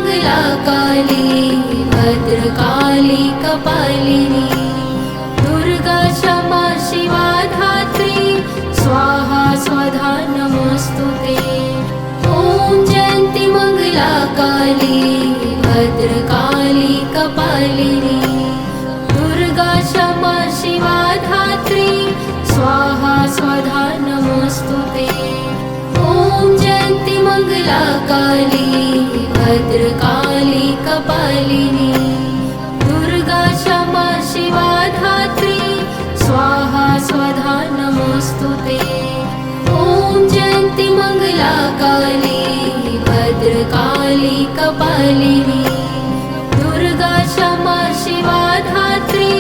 मङ्गलाकाली भद्रकाली कपालिनी दुर्गा क्षमा शिवा धात्री स्वाहा स्वधा नमोस्तुते। ॐ जयन्ती मङ्गलाकाली भद्रकाली कपालिनी दुर्गा क्षमा शिवा धात्री स्वाहा स्वधा नमोस्तुते। ॐ जयन्ती मङ्गलाकाली भद्रकाली कपालिनी दुर्गा क्षमा शिवा धात्री स्वाहा स्वधा नमोस्तुते। ॐ जयन्ती मङ्गलाकाली भद्रकाली कपालिनी दुर्गा क्षमा शिवा धात्री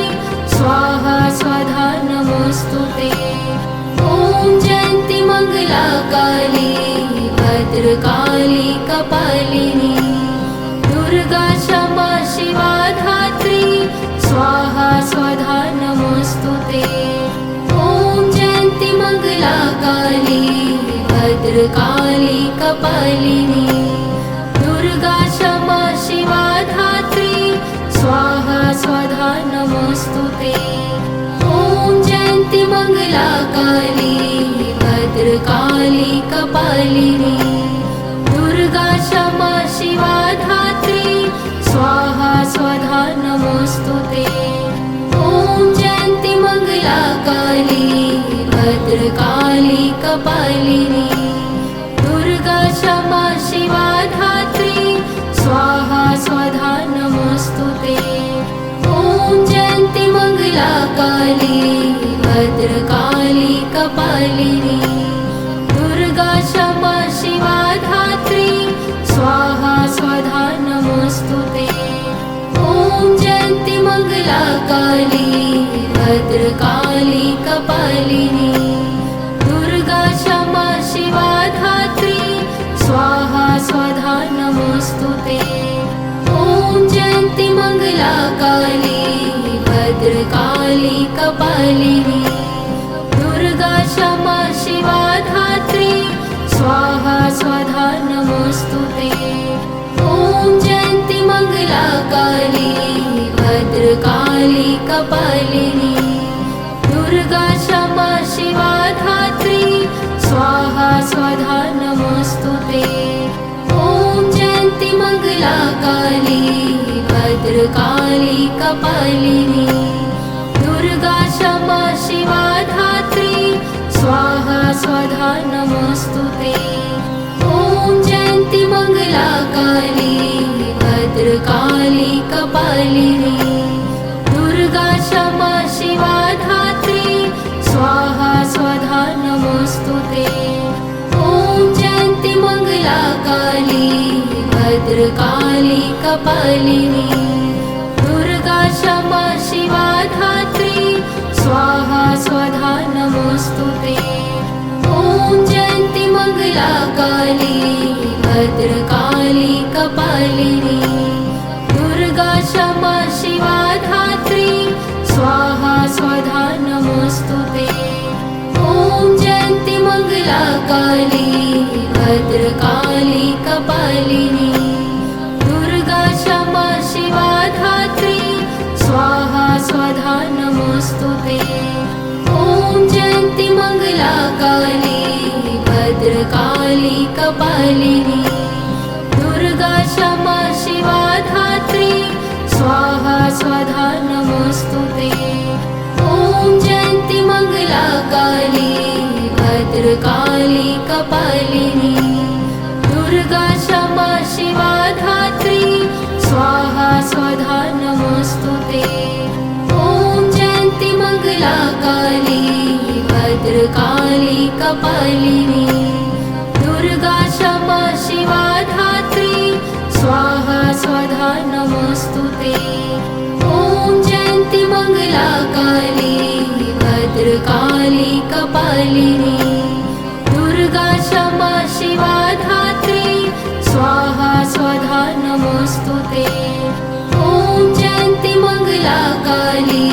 स्वाहा स्वधा नमोस्तुते। ॐ जयन्ती मङ्गलाकाली भद्रकाली कपालिनी दुर्गा क्षमा शिवा धात्री स्वाहा स्वधा नमोस्तुते। ॐ जयन्ती मङ्गलाकाली भद्रकाली कपालिनी दुर्गा क्षमा शिवा धात्री स्वाहा स्वधा नमोस्तुते। ॐ जयन्ती मङ्गलाकाली भद्रकाली कपालिनी दुर्गा क्षमा शिवा धात्री स्वाहा स्वधा नमोस्तुते। ॐ जयन्ती मङ्गलाकाली भद्रकाली कपालिनी दुर्गा क्षमा शिवा धात्री स्वाहा स्वधा नमोस्तुते। ॐ जयन्ती मङ्गलाकाली भद्रकाली कपालिनी दुर्गा क्षमा शिवा धात्री स्वाहा स्वधा नमोस्तुते। ॐ जयन्ती मङ्गलाकाली भद्रकाली कपालिनी दुर्गा क्षमा शिवा धात्री स्वाहा स्वधा नमोस्तुते। ॐ जयन्ती मङ्गलाकाली भद्रकाली कपालिनी दुर्गा क्षमा शिवा धात्री स्वाहा स्वधा नमोस्तुते। ॐ जयन्ती मङ्गलाकाली भद्रकाली कपालिनी दुर्गा क्षमा शिवा धात्री स्वाहा स्वधा नमोस्तुते। ॐ जयन्ती मङ्गलाकाली भद्रकाली कपालिनी दुर्गा क्षमा शिवा धात्री स्वाहा स्वधा नमोस्तुते। ॐ जयन्ती मङ्गलाकाली भद्रकाली कपालिनी दुर्गा क्षमा शिवा धात्री स्वाहा स्वधा नमोस्तुते। ॐ जयन्ती मङ्गलाकाली भद्रकाली कपालिनी दुर्गा क्षमा शिवा धात्री स्वाहा स्वधा नमोस्तुते। ॐ जयन्ती मङ्गलाकाली भद्रकाली कपालिनी दुर्गा क्षमा शिवा धात्री स्वाहा स्वधा नमोस्तुते। ॐ जयन्ती मङ्गलाकाली भद्रकाली कपालिनी दुर्गा क्षमा शिवा धात्री स्वाहा स्वधा नमोस्तुते। ॐ जयन्ती मङ्गलाकाली भद्रकाली कपालिनी दुर्गा क्षमा शिवा धात्री स्वाहा स्वधा नमोस्तुते। ॐ जयन्ती मङ्गलाकाली भद्रकाली कपालिनी दुर्गा क्षमा शिवा धात्री स्वाहा स्वधा नमोस्तुते। ॐ जयन्ती मङ्गलाकाली भद्रकाली कपालिनी दुर्गा क्षमा शिवा धात्री स्वाहा स्वधा नमोस्तुते। ॐ जयन्ती मङ्गलाकाली भद्रकाली कपालिनी दुर्गा क्षमा शिवा धात्री स्वाहा स्वधा नमोस्तुते। ॐ जयन्ती मङ्गलाकाली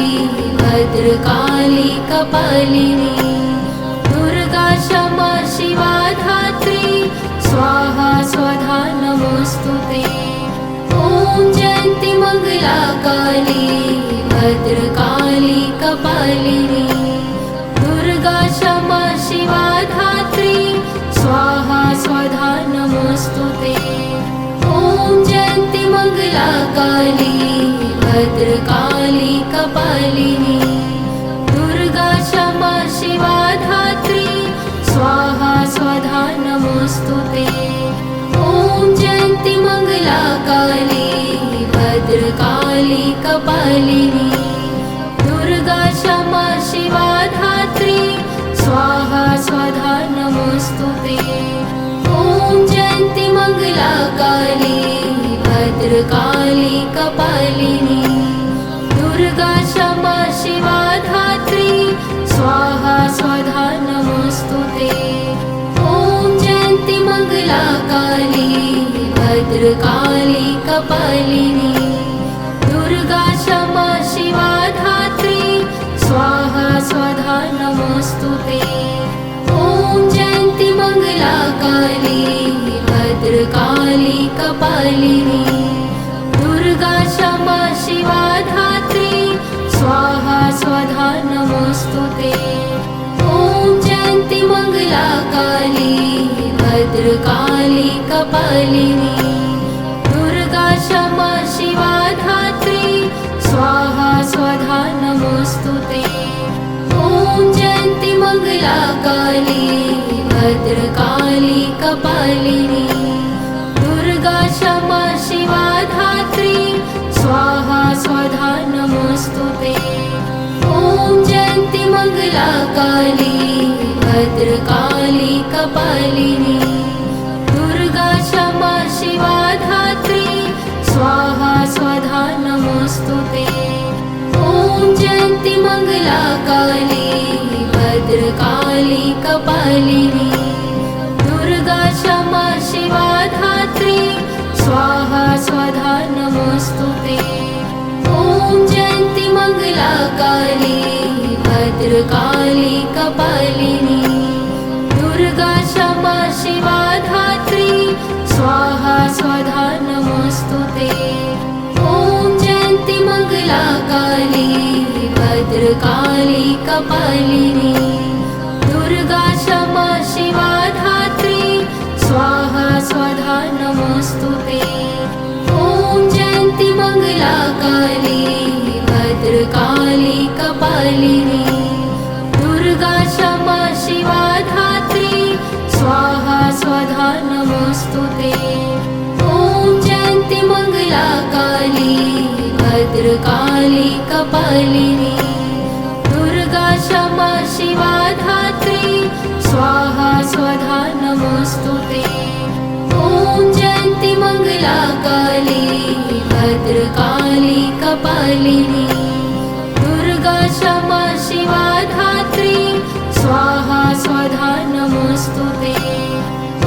भद्रकाली कपालिनी दुर्गा क्षमा शिवा धात्री स्वाहा स्वधा नमोस्तुते। काली भद्रकाली कपालिनी दुर्गा क्षमा शिवा धात्री स्वाहा स्वधा नमोस्तुते। ॐ जयन्ती मंगला काली भद्रकाली कपालिनी दुर्गा क्षमा शिवा धात्री स्वाहा स्वधा नमोस्तुते। ॐ जयन्ती मंगला काली भद्रकाली कपालिनी दुर्गा क्षमा शिवा धात्री स्वाहा स्वधा नमोस्तुते। ॐ जयन्ती मंगला काली भद्रकाली कपालिनी दुर्गा क्षमा शिवा धात्री स्वाहा स्वधा नमोस्तुते। ॐ जयन्ती मंगला काली भद्रकाली कपालिनी दुर्गा क्षमा शिवा धात्री स्वाहा स्वधा नमोस्तुते। ॐ जयन्ती मंगला काली भद्रकाली कपालिनी दुर्गा क्षमा शिवा धात्री स्वाहा स्वधा नमोस्तुते। ॐ जयन्ती मंगला काली भद्रकाली कपालिनी दुर्गा क्षमा शिवा धात्री स्वाहा स्वधा नमोस्तुते। ॐ जयन्ती मंगला काली भद्रकाली कपालिनी दुर्गा क्षमा शिवा धात्री स्वाहा स्वधा नमोस्तुते। ॐ जयन्ती मंगला काली भद्रकाली कपालिनी दुर्गा क्षमा शिवा धात्री स्वाहा स्वधा नमोस्तुते। ॐ जयन्ती मंगला काली भद्रकाली कपालिनी दुर्गा क्षमा शिवा धात्री स्वाहा स्वधा नमोस्तुते। ॐ जयन्ती मंगला काली भद्रकाली कपालिनी दुर्गा क्षमा शिवा धात्री स्वाहा स्वधा नमोस्तुते। ॐ जयन्ती मंगला काली भद्रकाली कपालिनी दुर्गा क्षमा शिवा धात्री स्वाहा स्वधा नमोस्तुते। ॐ जयन्ती मंगला काली भद्रकाली कपालिनी दुर्गा क्षमा शिवा धात्री स्वाहा स्वधा नमोस्तुते। ॐ जयन्ती मंगला काली भद्रकाली कपालिनी दुर्गा क्षमा शिवा धात्री स्वाहा स्वधा नमोस्तुते। ॐ जयन्ती मंगला काली भद्रकाली कपालिनी दुर्गा क्षमा शिवा धात्री स्वाहा स्वधा नमोस्तुते।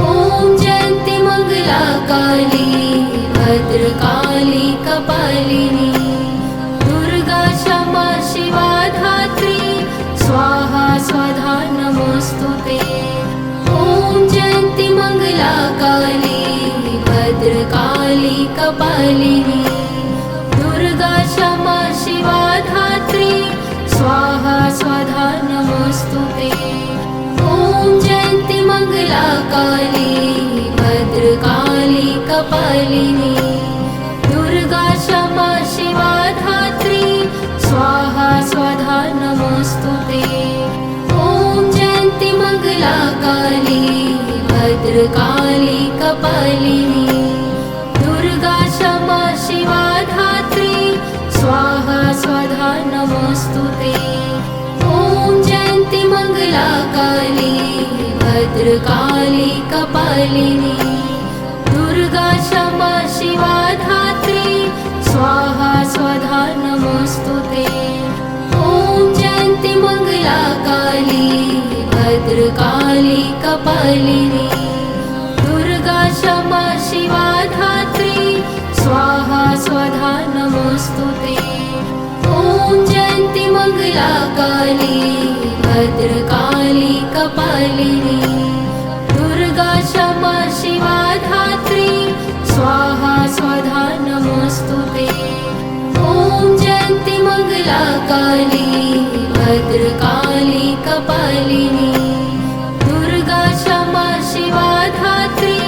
ॐ जयन्ती मंगला काली भद्रकाली कपालिनी दुर्गा क्षमा शिवा धात्री स्वाहा स्वधा नमोस्तुते। ॐ जयन्ती मंगला काली भद्रकाली कपालिनी दुर्गा क्षमा शिवा धात्री स्वाहा स्वधा नमोस्तुते। ॐ जयन्ती मंगला काली भद्रकाली कपालिनी दुर्गा क्षमा शिवा धात्री स्वाहा स्वधा नमोस्तुते। ॐ जयन्ती मंगला काली भद्रकाली कपालिनी दुर्गा क्षमा शिवा धात्री स्वाहा स्वधा नमोस्तुते। ॐ जयन्ती मंगला काली भद्रकाली कपालिनी दुर्गा क्षमा शिवा धात्री स्वाहा स्वधा नमोस्तुते। ॐ जयन्ती मंगला काली भद्रकाली कपालिनी दुर्गा क्षमा शिवा धात्री स्वाहा स्वधा नमोस्तुते। ॐ जयन्ती मंगला काली भद्रकाली कपालिनी दुर्गा क्षमा शिवा धात्री स्वाहा स्वधा नमोस्तुते। कपालिनी दुर्गा क्षमा शिवा धात्री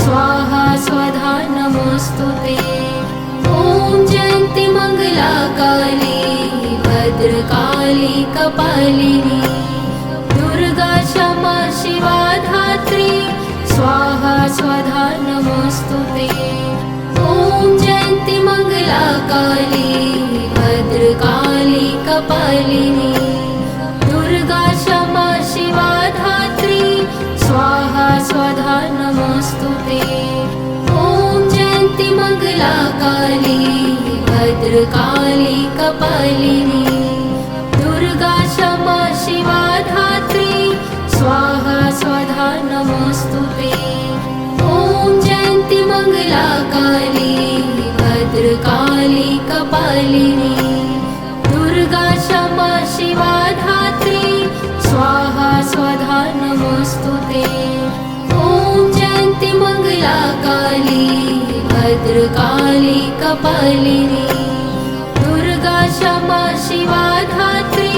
स्वाहा स्वधा नमोस्तुते। ॐ जयन्ती मंगला काली भद्रकाली कपालिनी दुर्गा क्षमा शिवा धात्री स्वाहा स्वधा नमोस्तुते। ॐ जयन्ती मंगला काली भद्रकाली कपालिनी दुर्गा क्षमा शिवा धात्री स्वाहा स्वधा नमोस्तुते। ॐ जयन्ती मंगला काली भद्रकाली कपालिनी दुर्गा क्षमा शिवा धात्री स्वाहा स्वधा नमोस्तुते। ॐ जयन्ती मंगला काली भद्रकाली कपालिनी दुर्गा क्षमा शिवा धात्री स्वाहा स्वधा नमोस्तुते। ॐ जयन्ती मंगला काली भद्रकाली कपालिनी दुर्गा क्षमा शिवा धात्री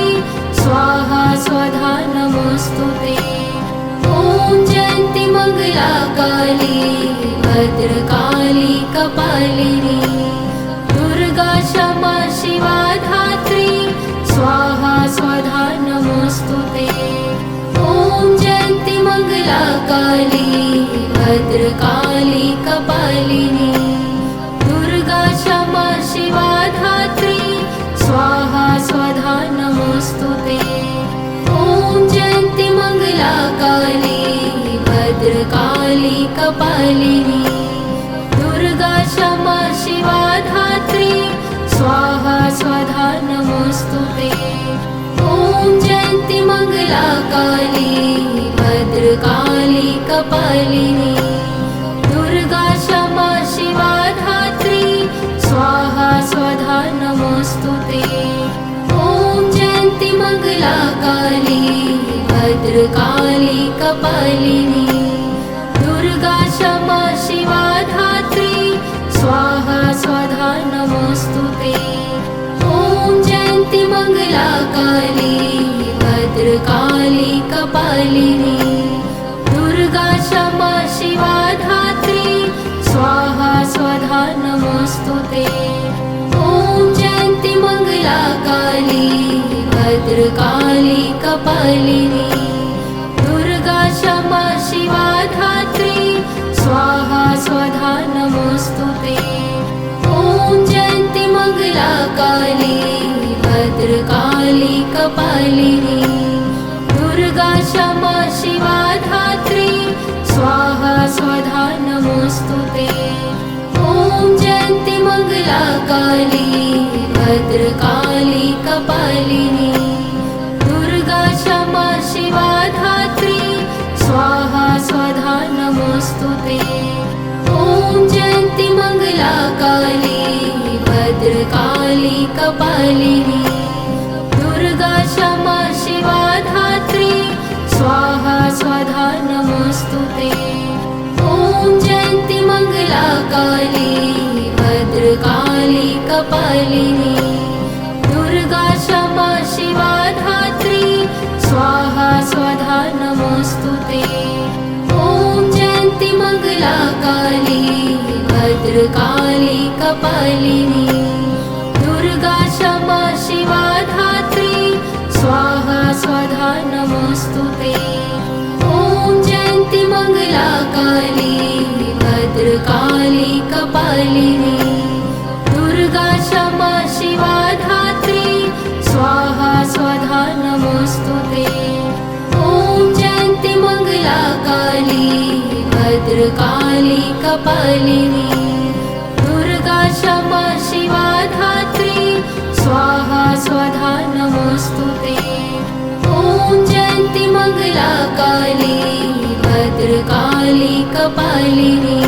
स्वाहा स्वधा नमोस्तुते। ॐ जयन्ती मंगला काली भद्रकाली कपालिनी दुर्गा क्षमा शिवा धात्री स्वाहा स्वधा नमोस्तुते। ॐ जयन्ती मंगला काली भद्रकाली कपालिनी दुर्गा क्षमा शिवा धात्री स्वाहा स्वधा नमोस्तुते। ॐ जयन्ती मंगला काली भद्रकाली कपालिनी दुर्गा क्षमा शिवा धात्री स्वाहा स्वधा नमोस्तुते। ॐ जयन्ती मंगला काली भद्रकाली कपालिनी दुर्गा क्षमा शिवा धात्री स्वाहा स्वधा नमोस्तुते। ॐ जयन्ती मंगला काली भद्रकाली कपालिनी दुर्गा क्षमा शिवा धात्री स्वाहा स्वधा नमोस्तुते। ॐ जयन्ती मंगला काली भद्रकाली कपालिनी दुर्गा क्षमा शिवा धात्री स्वाहा स्वधा नमोस्तुते। ॐ जयन्ती मंगला काली भद्रकाली कपालिनी दुर्गा क्षमा शिवा धात्री स्वाहा स्वधा नमोस्तुते। ॐ जयन्ती मंगला काली भद्रकाली कपालिनी दुर्गा क्षमा शिवा धात्री स्वाहा स्वधा नमोस्तुते। ॐ जयन्ती मंगला काली भद्रकाली कपालिनी दुर्गा क्षमा शिवा धात्री स्वाहा स्वधा नमोस्तुते। ॐ जयन्ती मंगला काली भद्रकाली कपालिनी दुर्गा क्षमा शिवा धात्री स्वाहा स्वधा नमोस्तुते। ॐ जयन्ती मंगला काली भद्रकाली कपालिनी दुर्गा क्षमा शिवा धात्री स्वाहा स्वधा नमोस्तुते। ॐ जयन्ती मंगला काली भद्रकाली कपालिनी दुर्गा क्षमा शिवा धात्री स्वाहा स्वधा नमोस्तुते। ॐ जयन्ती मंगला काली भद्रकाली कपालिनी दुर्गा क्षमा शिवा धात्री स्वाहा स्वधा नमोस्तुते। ॐ जयन्ती मंगला काली भद्रकाली कपालिनी दुर्गा क्षमा शिवा धात्री स्वाहा स्वधा नमोस्तुते। ॐ जयन्ती मंगला काली भद्रकाली कपालिनी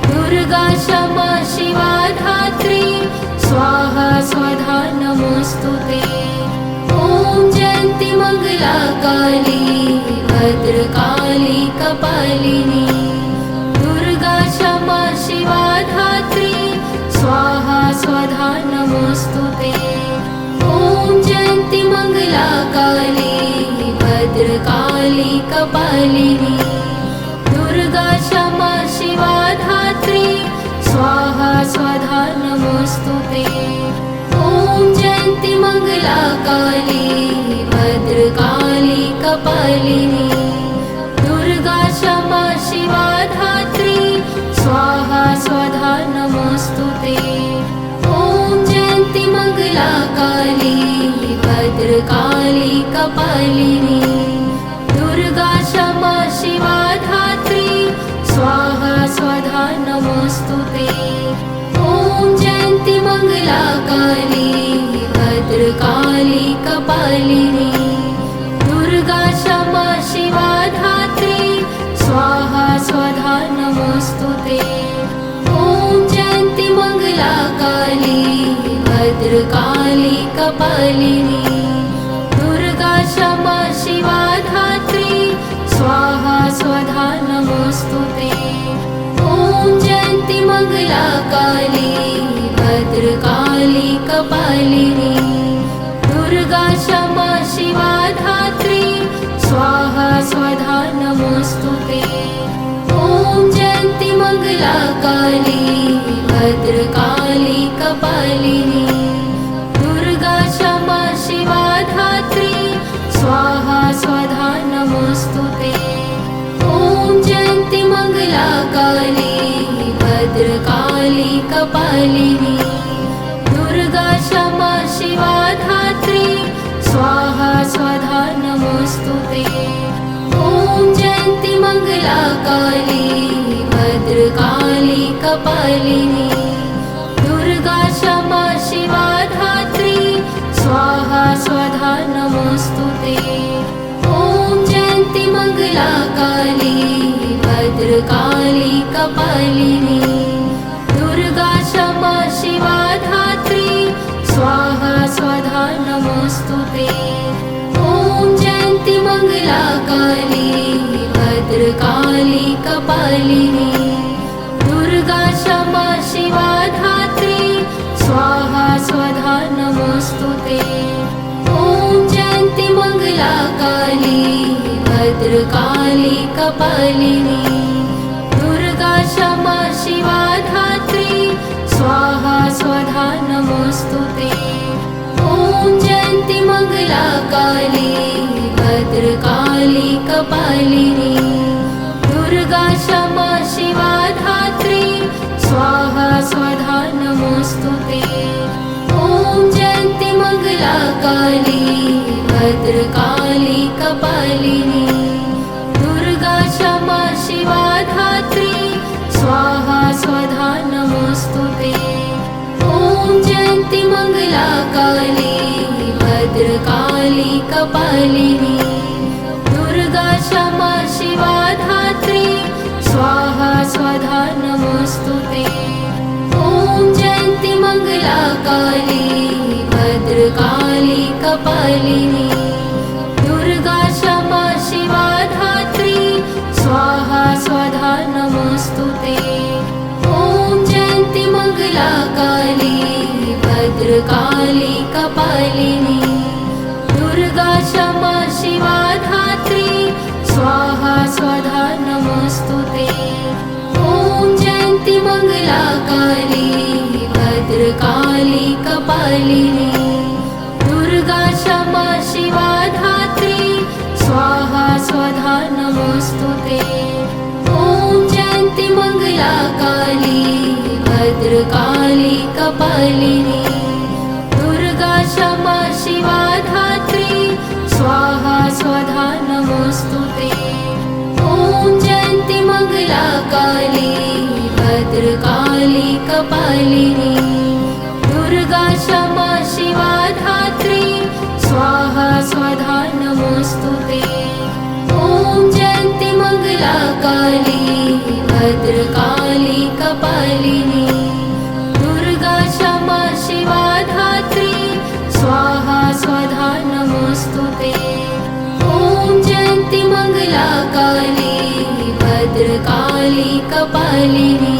दुर्गा क्षमा शिवा धात्री स्वाहा स्वधा नमोस्तुते। ॐ जयन्ती मंगला काली भद्रकाली कपालिनी दुर्गा क्षमा शिवा धात्री स्वाहा स्वधा नमोस्तुते। ॐ जयन्ती मंगला काली भद्रकाली कपालिनी दुर्गा क्षमा शिवा धात्री स्वाहा स्वधा नमोस्तुते ॐ जयन्ति मंगला काली भद्रकाली कपालिनी दुर्गा क्षमा शिवा धात्री स्वाहा स्वधा नमोस्तुते ॐ जयन्ति मंगला काली भद्रकाली कपालिनी दुर्गा क्षमा शिवा धात्री स्वाहा स्वधा नमोस्तुते ॐ जयन्ति मंगला काली भद्रकाली कपालिनी दुर्गा क्षमा शिवा धात्री स्वाहा स्वधा नमोस्तुते ॐ जयन्ति मंगला काली भद्रकाली कपालिनी दुर्गा क्षमा शिवा धात्री स्वाहा स्वधा नमोस्तुते ॐ जयन्ति मंगला काली भद्रकाली कपालिनी दुर्गा क्षमा शिवा धात्री स्वाहा स्वधा नमोस्तुते ॐ जयन्ति मंगला काली भद्रकाली कपालिनी दुर्गा क्षमा शिवा धात्री स्वाहा स्वधा नमोस्तुते ॐ जयन्ति मंगला काली भद्रकाली कपालिनी दुर्गा क्षमा शिवा धात्री स्वाहा स्वधा नमोस्तुते ॐ जयन्ति मंगला काली भद्रकाली कपालिनी दुर्गा क्षमा शिवा धात्री स्वाहा स्वधा नमोस्तुते ॐ जयन्ति मंगला काली भद्रकाली कपालिनी दुर्गा क्षमा शिवा धात्री स्वाहा स्वधा नमोस्तुते ॐ जयन्ति मंगला काली भद्रकाली कपालिनी दुर्गा क्षमा शिवा धात्री स्वाहा स्वधा नमोस्तुते ॐ जयन्ति मंगला काली भद्रकाली कपालिनी दुर्गा क्षमा शिवा धात्री स्वाहा स्वधा नमोस्तुते ॐ जयन्ति मंगला काली भद्रकाली कपालिनी दुर्गा क्षमा शिवा धात्री स्वाहा स्वधा नमोस्तुते ॐ जयन्ति मंगला काली भद्रकाली कपालिनी दुर्गा क्षमा शिवा धात्री स्वाहा स्वधा नमोस्तुते ॐ जयन्ति मंगला काली भद्रकाली कपालिनी दुर्गा क्षमा शिवा धात्री स्वाहा स्वधा नमोस्तुते ॐ जयन्ति मंगला काली भद्रकाली कपालिनी दुर्गा क्षमा शिवा धात्री स्वाहा स्वधा नमोस्तुते ॐ जयन्ति मंगला काली भद्रकाली कपालिनी दुर्गा क्षमा शिवा धात्री स्वाहा स्वधा नमोस्तुते ॐ जयन्ति मंगला काली भद्रकाली कपालिनी दुर्गा क्षमा शिवा धात्री स्वाहा स्वधा नमोस्तुते ॐ जयन्ति मंगला काली भद्रकाली कपालिनी दुर्गा क्षमा शिवा धात्री स्वाहा स्वधा नमोस्तुते ॐ जयन्ति मंगला काली भद्रकाली कपालिनी दुर्गा क्षमा शिवा धात्री स्वाहा स्वधा नमोस्तुते ॐ जयन्ति मंगला काली भद्रकाली कपालिनी दुर्गा क्षमा शिवा धात्री स्वाहा स्वधा नमोस्तुते ॐ जयन्ति मंगला काली भद्रकाली कपालिनी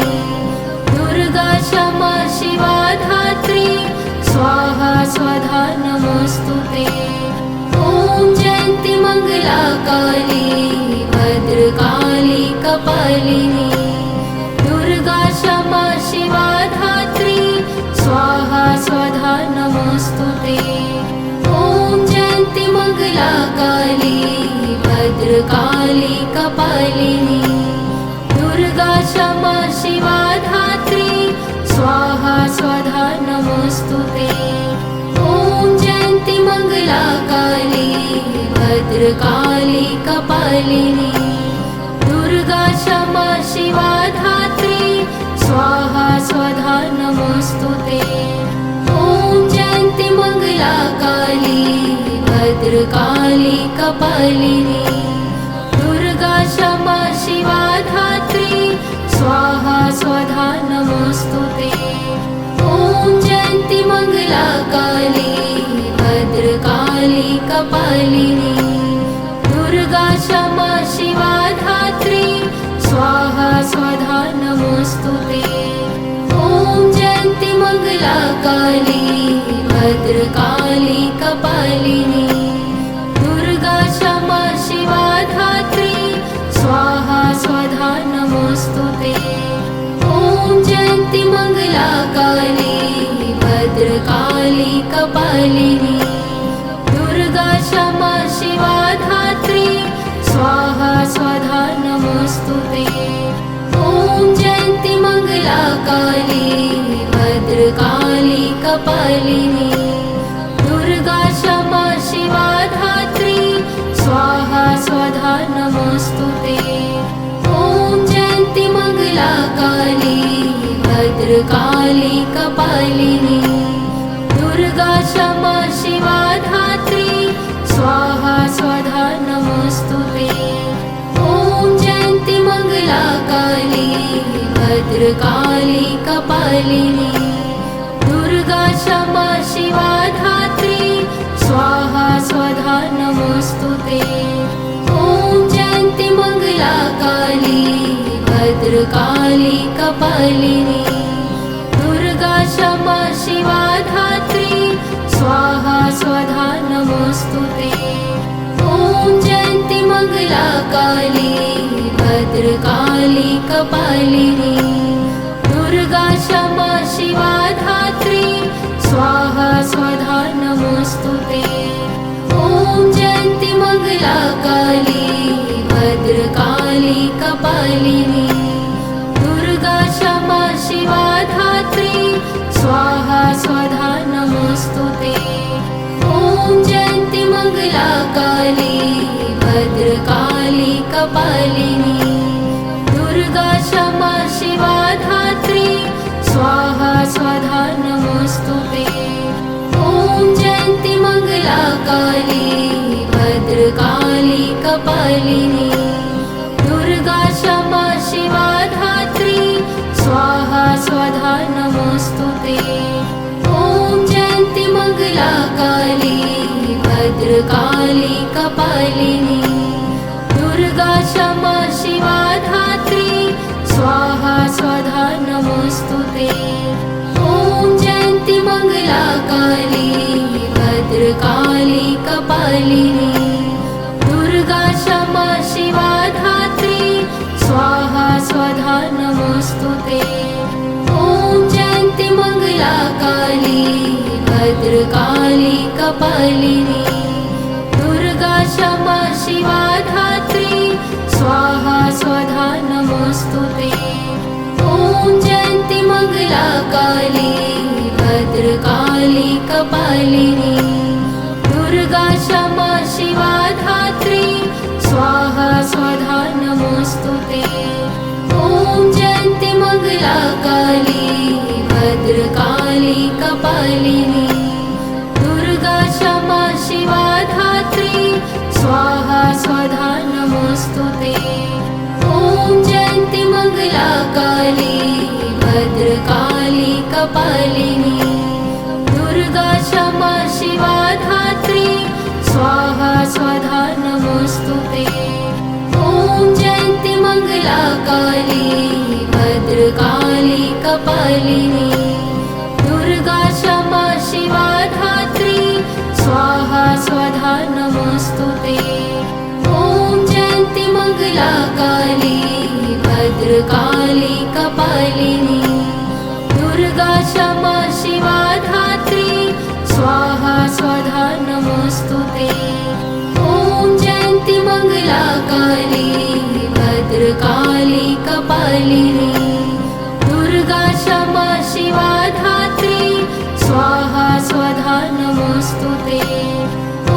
दुर्गा क्षमा शिवा धात्री स्वाहा स्वधा नमोस्तुते ॐ जयन्ति मंगला मङ्गलाकाली भद्रकाली कपालिनी दुर्गा क्षमा शिवा धात्री स्वाहा स्वधा नमोऽस्तुते। ॐ जयन्ती मङ्गलाकाली भद्रकाली कपालिनी दुर्गा क्षमा शिवा धात्री स्वाहा स्वधा नमोऽस्तुते। ॐ जयन्ती मङ्गलाकाली भद्रकाली कपालिनी दुर्गा क्षमा शिवा धात्री स्वाहा स्वधा नमोऽस्तुते। ॐ जयन्ती मङ्गलाकाली भद्रकाली कपालिनी दुर्गा क्षमा शिवा धात्री स्वाहा स्वधा नमोऽस्तुते। ॐ जयन्ती मङ्गलाकाली भद्रकाली कपालिनी दुर्गा क्षमा शिवा धात्री स्वाहा स्वधा नमोऽस्तुते। ॐ जयन्ती मङ्गलाकाली भद्रकाली कपालिनी दुर्गा क्षमा शिवा धात्री स्वाहा स्वधा नमोऽस्तुते। ॐ जयन्ती मङ्गलाकाली भद्रकाली कपालिनी दुर्गा क्षमा शिवा धात्री स्वाहा स्वधा नमोऽस्तुते। ॐ जयन्ती मङ्गलाकाली भद्रकाली कपालिनी दुर्गा क्षमा शिवा धात्री स्वाहा स्वधा नमोऽस्तुते। ॐ जयन्ती मङ्गलाकाली भद्रकाली कपालिनी दुर्गा क्षमा शिवा धात्री स्वाहा स्वधा नमोऽस्तुते। ॐ जयन्ती मङ्गलाकाली भद्रकाली कपालिनी दुर्गा क्षमा शिवा धात्री स्वाहा स्वधा नमोऽस्तुते। ॐ जयन्ती मङ्गलाकाली भद्रकाली कपालिनी दुर्गा क्षमा शिवा धात्री स्वाहा स्वधा नमोऽस्तुते। ॐ जयन्ती मङ्गलाकाली भद्रकाली कपालिनी दुर्गा क्षमा शिवा धात्री स्वाहा स्वधा नमोऽस्तुते। ॐ जयन्ती मङ्गलाकाली भद्रकाली कपालिनी दुर्गा क्षमा शिवा धात्री स्वाहा स्वधा नमोऽस्तुते। ॐ जयन्ती मङ्गलाकाली भद्रकाली कपालिनी दुर्गा क्षमा शिवा धात्री स्वाहा स्वधा नमोऽस्तुते। ॐ जयन्ती मङ्गलाकाली भद्रकाली कपालिनी दुर्गा क्षमा शिवा धात्री स्वाहा स्वधा नमोऽस्तुते। ॐ जयन्ती मङ्गलाकाली भद्रकाली कपालिनी दुर्गा क्षमा शिवा धात्री स्वाहा स्वधा नमोऽस्तुते। ॐ जयन्ती मङ्गलाकाली भद्रकाली कपालिनी दुर्गा क्षमा शिवा धात्री स्वाहा स्वधा नमोऽस्तुते। ॐ जयन्ती मङ्गलाकाली भद्रकाली कपालिनी दुर्गा क्षमा शिवा धात्री स्वाहा स्वधा नमोऽस्तुते। ॐ जयन्ती मङ्गलाकाली भद्रकाली कपालिनी दुर्गा क्षमा शिवा धात्री स्वाहा स्वधा नमोऽस्तुते। ॐ जयन्ती मङ्गलाकाली भद्रकाली कपालिनी दुर्गा क्षमा शिवा धात्री स्वाहा स्वधा नमोऽस्तुते। ॐ जयन्ती मङ्गलाकाली भद्रकाली कपालिनी दुर्गा क्षमा शिवा धात्री स्वाहा स्वधा नमोऽस्तुते। ॐ जयन्ती मङ्गलाकाली भद्रकाली कपालिनी दुर्गा क्षमा शिवा धात्री स्वाहा स्वधा नमोऽस्तुते। मङ्गलाकाली भद्रकाली कपालिनी दुर्गा क्षमा शिवा धात्री स्वाहा स्वधा नमोऽस्तुते। ॐ जयन्ती मङ्गलाकाली भद्रकाली कपालिनी दुर्गा क्षमा शिवा धात्री स्वाहा स्वधा नमोऽस्तुते।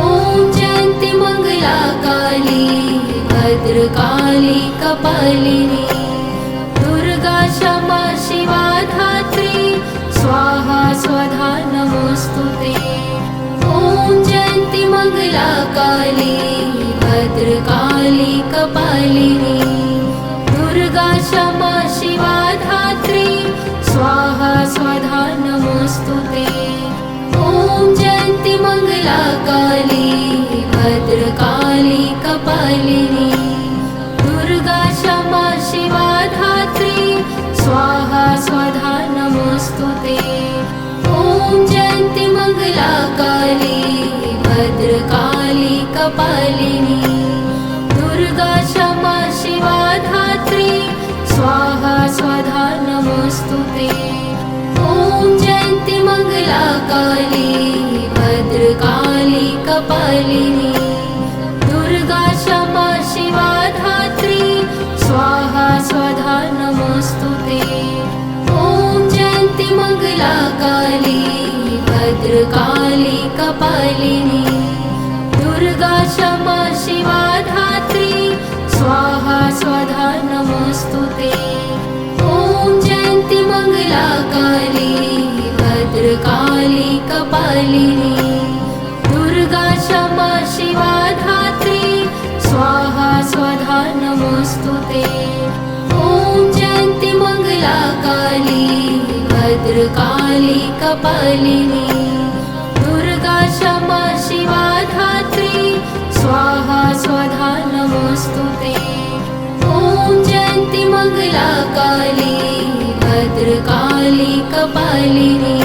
ॐ जयन्ती मङ्गलाकाली भद्रकाली कपालिनी दुर्गा क्षमा शिवा धात्री स्वाहा स्वधा नमोऽस्तुते। ॐ जयन्ती मङ्गलाकाली भद्रकाली कपालिनी दुर्गा क्षमा शिवा धात्री स्वाहा स्वधा नमोऽस्तुते। ॐ जयन्ती मङ्गलाकाली भद्रकाली कपालिनी दुर्गा क्षमा शिवा धात्री स्वाहा स्वधा नमोऽस्तुते। ॐ जयन्ती मङ्गलाकाली भद्रकाली कपालिनी दुर्गा क्षमा शिवा धात्री स्वाहा स्वधा नमोऽस्तुते। ॐ जयन्ती मङ्गलाकाली भद्रकाली कपालिनी दुर्गा क्षमा शिवा धात्री स्वाहा स्वधा नमोऽस्तुते। ॐ जयन्ती मङ्गलाकाली भद्रकाली कपालिनी दुर्गा क्षमा शिवा धात्री स्वाहा स्वधा नमोऽस्तुते। ॐ जयन्ती मङ्गलाकाली भद्रकाली कपालिनी दुर्गा क्षमा शिवा धात्री स्वाहा स्वधा नमोऽस्तुते। ॐ जयन्ती मङ्गलाकाली भद्रकाली कपालिनी दुर्गा क्षमा शिवा धात्री स्वाहा स्वधा नमोऽस्तुते। ॐ जयन्ती मङ्गलाकाली भद्रकाली कपालिनी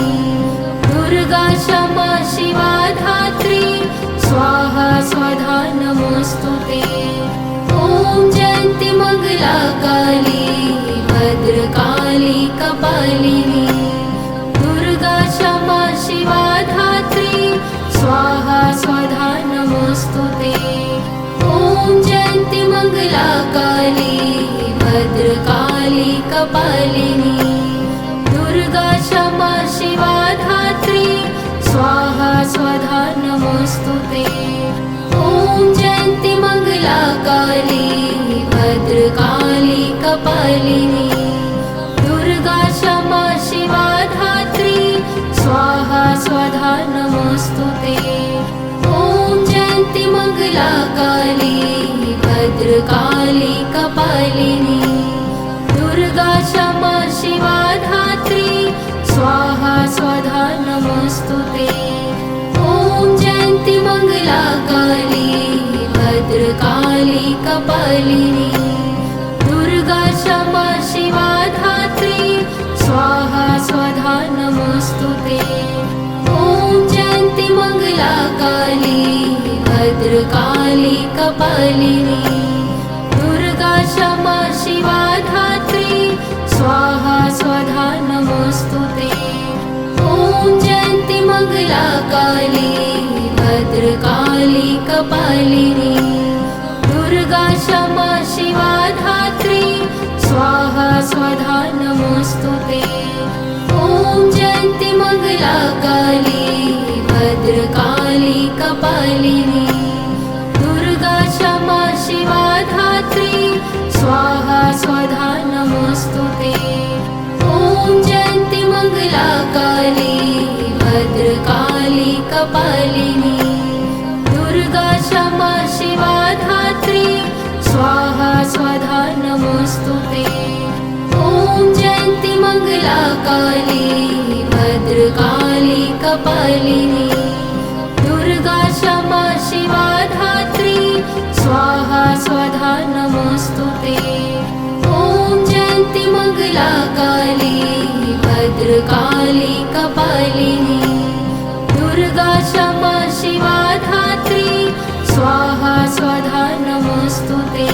दुर्गा क्षमा शिवा धात्री स्वाहा स्वधा नमोऽस्तुते। ॐ जयन्ती मङ्गलाकाली भद्रकाली कपालिनी दुर्गा क्षमा शिवा धात्री स्वाहा स्वधा नमोऽस्तुते। ॐ जयन्ती मङ्गलाकाली भद्रकाली कपालिनी दुर्गा क्षमा शिवा धात्री स्वाहा स्वधा नमोऽस्तुते। ॐ जयन्ती मङ्गलाकाली भद्रकाली कपालिनी दुर्गा क्षमा शिवा धात्री स्वाहा स्वधा नमोऽस्तुते। ॐ जयन्ती मङ्गलाकाली भद्रकाली कपालिनी दुर्गा क्षमा शिवा धात्री स्वाहा स्वधा नमोऽस्तुते। ॐ जयन्ती मङ्गलाकाली भद्रकाली कपालिनी दुर्गा क्षमा शिवा धात्री स्वाहा स्वधा नमोऽस्तुते। ॐ जयन्ती मङ्गलाकाली भद्रकाली कपालिनी दुर्गा क्षमा शिवा धात्री स्वाहा स्वधा नमोऽस्तुते। ॐ जयन्ती मङ्गलाकाली भद्रकाली कपालिनी दुर्गा क्षमा शिवा धात्री स्वाहा स्वधा नमोऽस्तुते। ॐ जयन्ती मङ्गलाकाली भद्रकाली कपालिनी दुर्गा क्षमा शिवा धात्री स्वाहा स्वधा नमोऽस्तुते। ॐ जयन्ती मङ्गलाकाली भद्रकाली कपालिनी दुर्गा क्षमा शिवा धात्री स्वाहा स्वधा नमोऽस्तुते। ॐ जयन्ती मङ्गलाकाली भद्रकाली कपालिनी दुर्गा क्षमा शिवा धात्री स्वाहा स्वधा नमोऽस्तुते। ॐ जयन्ती मङ्गलाकाली भद्रकाली कपालिनी दुर्गा क्षमा शिवा धात्री स्वाहा स्वधा नमोऽस्तुते।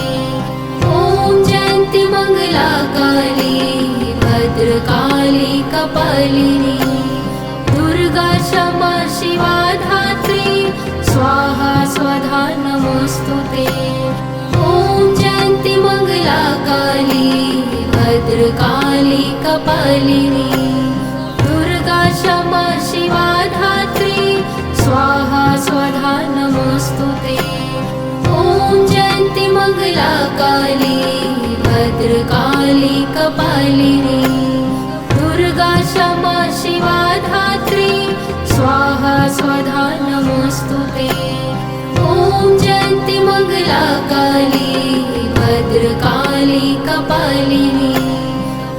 मङ्गलाकाली भद्रकाली कपालिनी दुर्गा क्षमा शिवा धात्री स्वाहा स्वधा नमोस्तुते। ॐ जयन्ती मङ्गलाकाली भद्रकाली कपालिनी दुर्गा क्षमा शिवा धात्री स्वाहा स्वधा नमोस्तुते। ॐ जयन्ती मङ्गलाकाली भद्रकाली कपालिनी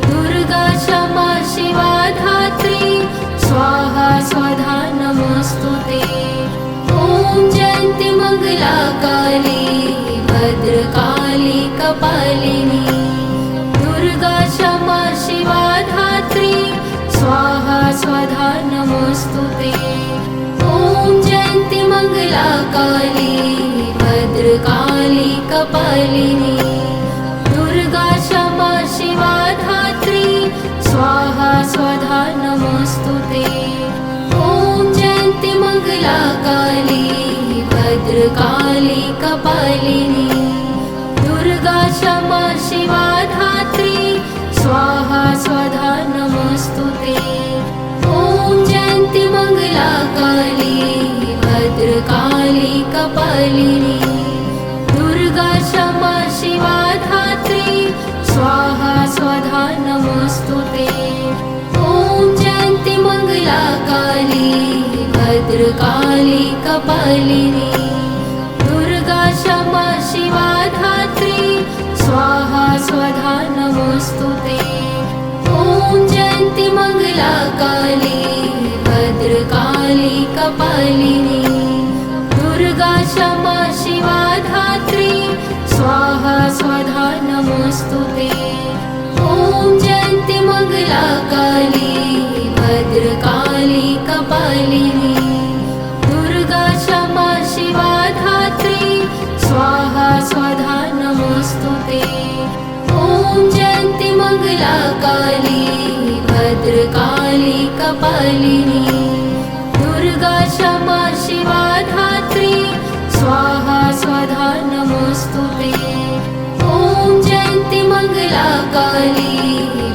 दुर्गा क्षमा शिवा धात्री स्वाहा स्वधा नमोस्तुते। ॐ जयन्ती मङ्गलाकाली भद्रकाली कपालिनी दुर्गा क्षमा शिवा धात्री स्वाहा स्वधा नमोस्तुते। ॐ जयन्ती मङ्गलाकाली भद्रकाली कपालिनी दुर्गा क्षमा शिवा धात्री स्वाहा स्वधा नमोस्तुते। ॐ जयन्ती मङ्गलाकाली भद्रकाली कपालिनी दुर्गा क्षमा शिवा धात्री स्वाहा स्वधा नमोस्तुते। ॐ जयन्ती मङ्गलाकाली भद्रकाली कपालिनी दुर्गा क्षमा शिवा धात्री स्वाहा स्वधा नमोस्तुते। ॐ जयन्ती मङ्गलाकाली भद्रकाली कपालिनी दुर्गा क्षमा शिवा धात्री स्वाहा स्वधा नमोस्तुते। ॐ जयन्ती मङ्गलाकाली भद्रकाली कपालिनी दुर्गा क्षमा शिवा धात्री स्वाहा स्वधा नमोस्तुते। ॐ जयन्ती मङ्गलाकाली भद्रकाली कपालिनी दुर्गा क्षमा शिवा धात्री स्वाहा स्वधा नमोस्तुते। ॐ जयन्ती मङ्गलाकाली भद्रकाली कपालिनी दुर्गा क्षमा शिवा धात्री स्वाहा स्वधा नमोस्तुते। ॐ जयन्ती मङ्गलाकाली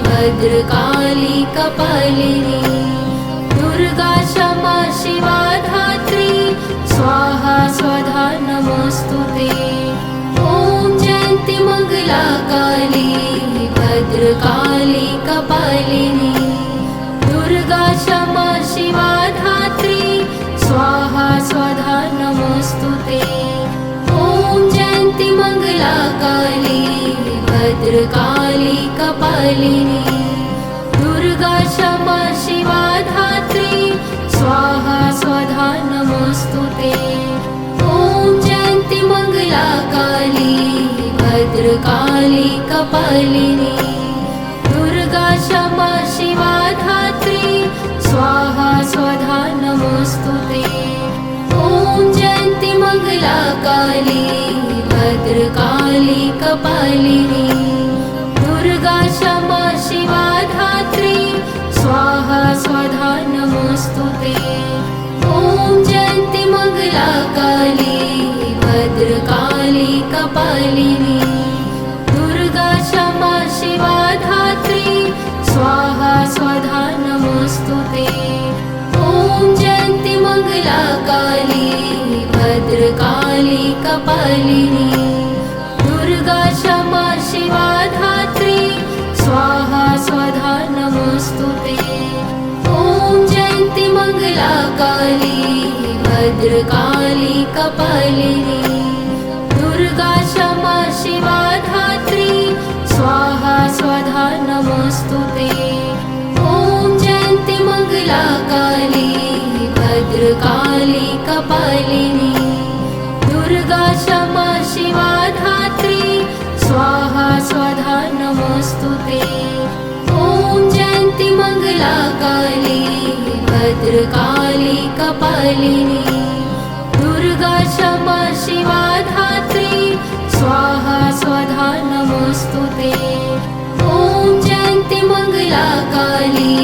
भद्रकाली कपालिनी दुर्गा क्षमा शिवा धात्री स्वाहा स्वधा नमोस्तुते। ॐ जयन्ती मङ्गलाकाली भद्रकाली कपालिनी दुर्गा क्षमा शिवा धात्री स्वाहा स्वधा नमोस्तुते। ॐ जयन्ती मङ्गलाकाली भद्रकाली कपालिनी दुर्गा क्षमा शिवा धात्री स्वाहा स्वधा नमोस्तुते। ॐ जयन्ती मङ्गलाकाली भद्रकाली कपालिनी दुर्गा क्षमा शिवा धात्री स्वाहा स्वधा नमोस्तुते। ॐ जयन्ती मङ्गलाकाली भद्रकाली कपालिनी दुर्गा क्षमा शिवा धात्री स्वाहा स्वधा नमोस्तुते। ॐ जयन्ती मङ्गलाकाली भद्रकाली कपालिनी दुर्गा क्षमा शिवा धात्री स्वाहा स्वधा नमोस्तुते। ॐ जयन्ती मङ्गलाकाली भद्रकाली कपालिनी दुर्गा क्षमा शिवा धात्री स्वाहा स्वधा नमोस्तुते। ॐ जयन्ती मङ्गलाकाली भद्रकाली कपालिनी दुर्गा क्षमा शिवा धात्री स्वाहा स्वधा नमोस्तुते। ॐ जयन्ती मङ्गलाकाली भद्रकाली कपालिनी दुर्गा क्षमा शिवा धात्री स्वाहा स्वधा नमोस्तुते। ॐ जयन्ती मङ्गलाकाली भद्रकाली कपालिनी दुर्गा क्षमा शिवा धात्री स्वाहा स्वधा नमोस्तुते। ॐ जयन्ती मङ्गलाकाली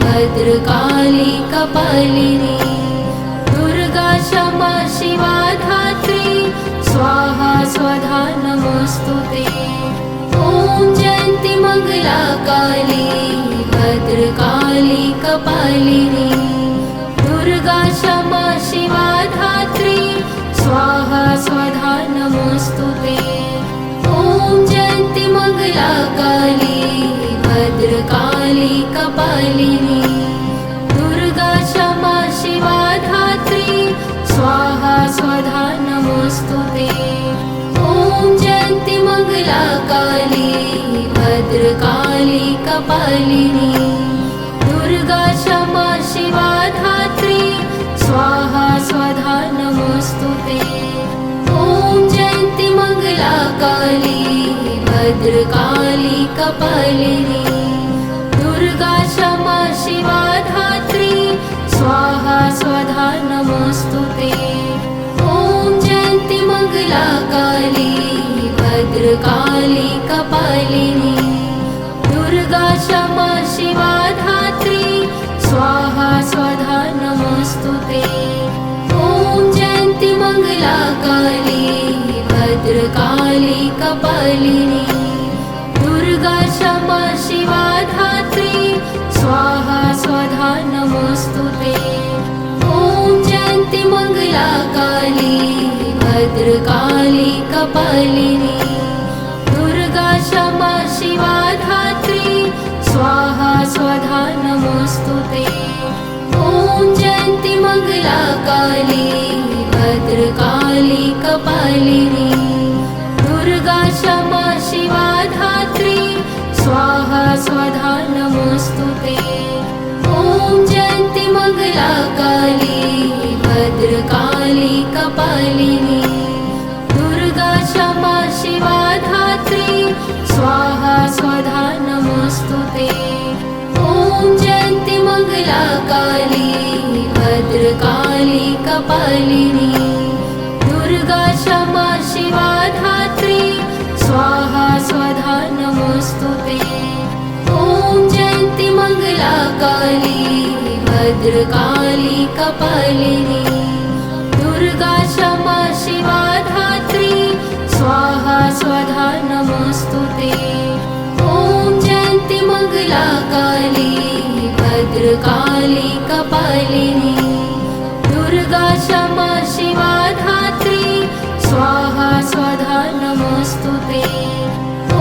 भद्रकाली कपालिनी दुर्गा क्षमा शिवा धात्री स्वाहा स्वधा नमोस्तुते। मङ्गलाकाली भद्रकाली कपालिनी दुर्गा क्षमा शिवा धात्री स्वाहा स्वधा नमोऽस्तुते। ॐ जयन्ती मङ्गलाकाली भद्रकाली कपालिनी दुर्गा क्षमा शिवा धात्री स्वाहा स्वधा नमोऽस्तुते। ॐ जयन्ती मङ्गलाकाली भद्रकाली कपालिनी दुर्गा क्षमा शिवा धात्री स्वाहा स्वधा नमोऽस्तुते। ॐ जयन्ती मङ्गलाकाली भद्रकाली कपालिनी दुर्गा क्षमा शिवा धात्री स्वाहा स्वधा नमोऽस्तुते। ॐ जयन्ती मङ्गलाकाली भद्रकाली कपालिनी दुर्गा क्षमा शिवा धात्री स्वाहा स्वधा नमोऽस्तुते। ॐ जयन्ती मङ्गलाकाली भद्रकाली कपालिनी दुर्गा क्षमा शिवा धात्री स्वाहा स्वधा नमोऽस्तुते। ॐ जयन्ती मङ्गलाकाली भद्रकाली कपालिनी दुर्गा क्षमा शिवा धात्री स्वाहा स्वधा नमोऽस्तुते। ॐ जयन्ती मङ्गलाकाली भद्रकाली कपालिनी दुर्गा क्षमा शिवा धात्री स्वाहा स्वधा नमोऽस्तुते। ॐ जयन्ती मङ्गलाकाली भद्रकाली कपालिनी दुर्गा क्षमा शिवा धात्री स्वाहा स्वधा नमोऽस्तुते। ॐ जयन्ती मङ्गलाकाली भद्रकाली कपालिनी दुर्गा क्षमा शिवा धात्री स्वाहा स्वधा नमोऽस्तुते। ॐ जयन्ती मङ्गलाकाली भद्रकाली कपालिनी दुर्गा क्षमा शिवा धात्री स्वाहा स्वधा नमोऽस्तुते। ॐ जयन्ती मङ्गलाकाली भद्रकाली कपालिनी दुर्गा क्षमा शिवा धात्री स्वाहा स्वधा नमोऽस्तुते।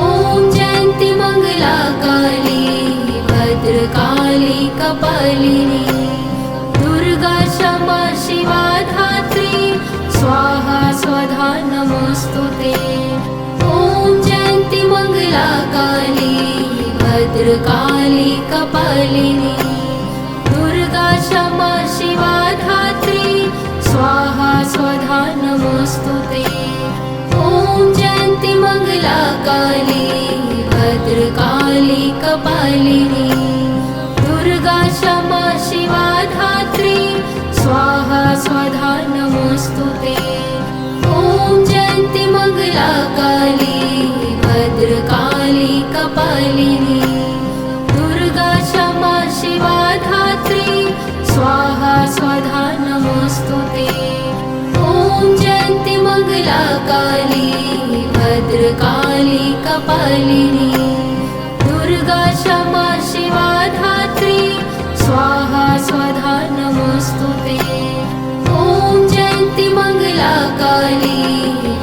ॐ जयन्ती मङ्गलाकाली भद्रकाली कपालिनी दुर्गा क्षमा शिवा धात्री स्वाहा स्वधा नमोऽस्तुते। ॐ जयन्ती मङ्गलाकाली भद्रकाली कपालिनी दुर्गा क्षमा शिवा धात्री स्वाहा स्वधा नमोऽस्तुते। ॐ जयन्ती मङ्गलाकाली भद्रकाली कपालिनी दुर्गा क्षमा शिवा धात्री स्वाहा स्वधा नमोऽस्तुते। ॐ जयन्ती मङ्गलाकाली भद्रकाली कपालिनी दुर्गा क्षमा शिवा धात्री स्वाहा स्वधा नमोऽस्तुते। ॐ जयन्ती मङ्गलाकाली भद्रकाली कपालिनी दुर्गा क्षमा शिवा धात्री स्वाहा स्वधा नमोऽस्तुते। ॐ जयन्ती मङ्गलाकाली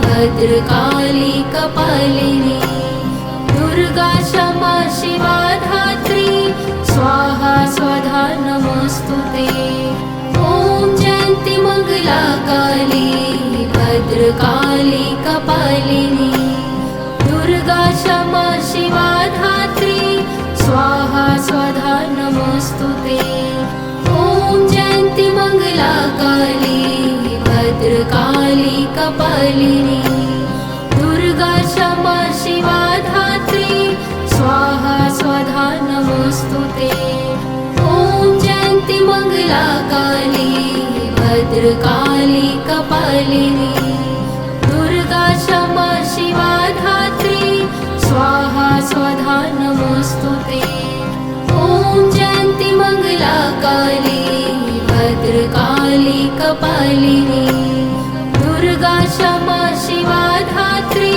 भद्रकाली कपालिनी दुर्गा क्षमा शिवा धात्री स्वाहा स्वधा नमोऽस्तुते। ॐ जयन्ती मङ्गलाकाली भद्रकाली कपालिनी दुर्गा क्षमा शिवा धात्री स्वाहा स्वधा नमोऽस्तुते। ॐ जयन्ती मङ्गलाकाली भद्रकाली कपालिनी दुर्गा क्षमा शिवा धात्री स्वाहा स्वधा नमोऽस्तुते। ॐ जयन्ती मङ्गलाकाली भद्रकाली कपालिनी दुर्गा क्षमा शिवा धात्री स्वाहा स्वधा नमोऽस्तुते। ॐ जयन्ती मङ्गलाकाली भद्रकाली कपालिनी दुर्गा क्षमा शिवा धात्री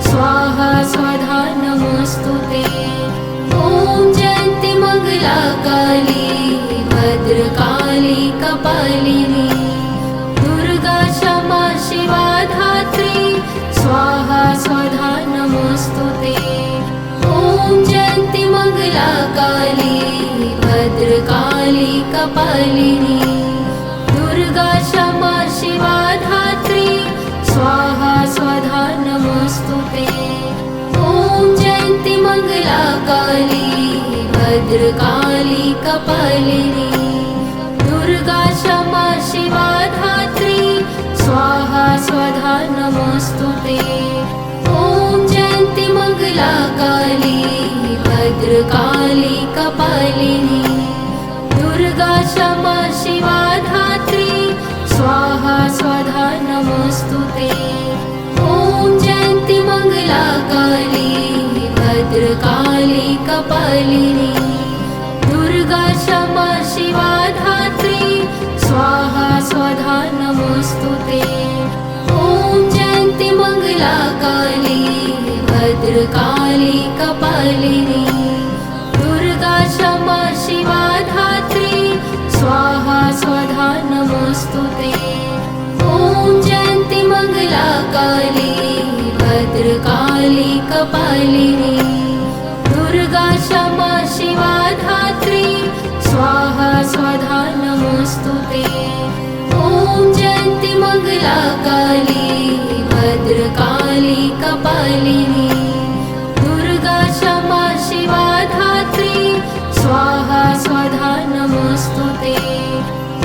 स्वाहा स्वधा नमोऽस्तुते। मङ्गलाकाली भद्रकाली कपालिनी दुर्गा क्षमा शिवा धात्री स्वाहा स्वधा नमोस्तुते। ॐ जयन्ति मङ्गलाकाली भद्रकाली कपालिनी दुर्गा क्षमा शिवा धात्री स्वाहा स्वधा नमोस्तुते। ॐ जयन्ति मङ्गलाकाली भद्रकाली कपालिनी दुर्गा क्षमा शिवा धात्री स्वाहा स्वधा नमोस्तुते। ॐ जयन्ति मङ्गलाकाली भद्रकाली कपालिनी दुर्गा क्षमा शिवा धात्री स्वाहा स्वधा नमोस्तुते। ॐ जयन्ति मङ्गलाकाली भद्रकाली कपालिनी दुर्गा क्षमा शिवा धात्री स्वाहा स्वधा नमोस्तुते। ॐ जयन्ति मङ्गलाकाली भद्रकाली कपालिनी दुर्गा क्षमा शिवा धात्री स्वाहा स्वधा नमोस्तुते। ॐ जयन्ति मङ्गलाकाली भद्रकाली कपालिनी दुर्गा क्षमा शिवा धात्री स्वाहा स्वधा नमोस्तुते।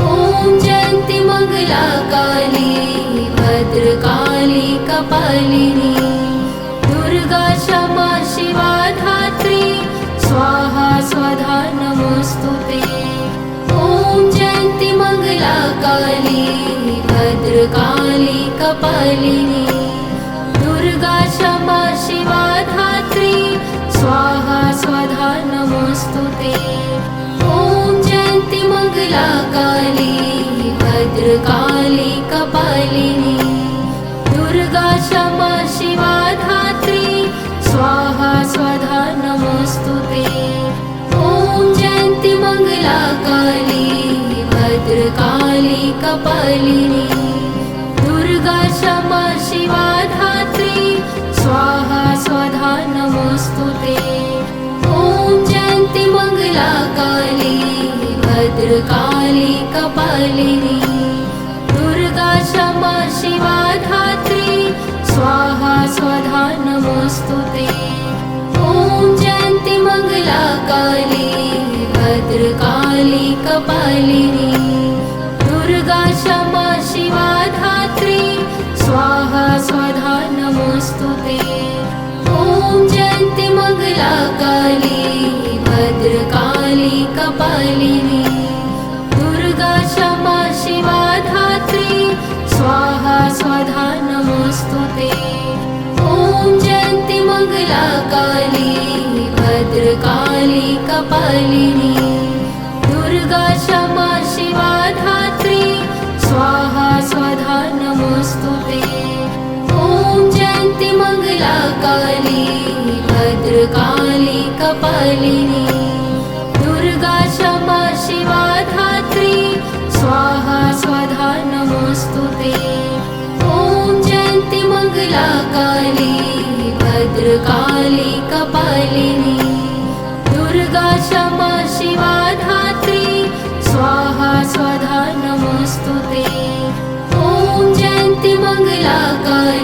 ॐ जयन्ति मङ्गलाकाली भद्रकाली कपालिनी दुर्गा क्षमा शिवा धात्री स्वाहा स्वधा नमोस्तुते। ॐ जयन्ति मङ्गलाकाली भद्रकाली कपालिनी दुर्गा क्षमा शिवा धात्री स्वाहा स्वधा नमोस्तुते। ॐ जयन्ति मङ्गलाकाली भद्रकाली कपालिनी दुर्गा क्षमा शिवा धात्री स्वाहा स्वधा नमोस्तुते। ॐ जयन्ति मङ्गलाकाली भद्रकाली कपालिनी दुर्गा क्षमा शिवा धात्री स्वाहा स्वधा नमोस्तुते। ॐ जयन्ति मङ्गलाकाली भद्रकाली कपालिनी दुर्गा क्षमा शिवा धात्री स्वाहा स्वधा नमोस्तुते। ॐ जयन्ति मङ्गलाकाली भद्रकाली कपालिनी दुर्गा क्षमा शिवा धात्री स्वाहा स्वधा नमोस्तुते। ॐ जयन्ति मङ्गलाकाली भद्रकाली कपालिनी दुर्गा क्षमा शिवा धात्री स्वाहा स्वधा नमोस्तुते। ॐ जयन्ति मङ्गलाकाली भद्रकाली कपालिनी दुर्गा क्षमा शिवा धात्री स्वाहा स्वधा नमोस्तुते। ॐ जयन्ति मङ्गलाकाली भद्रकाली कपालिनी दुर्गा क्षमा शिवा धात्री स्वाहा स्वधा नमोस्तुते। ॐ जयन्ति मङ्गलाकाली भद्रकाली कपालिनी दुर्गा क्षमा शिवा धात्री स्वाहा स्वधा नमोस्तुते। ॐ जयन्ति मङ्गलाकाली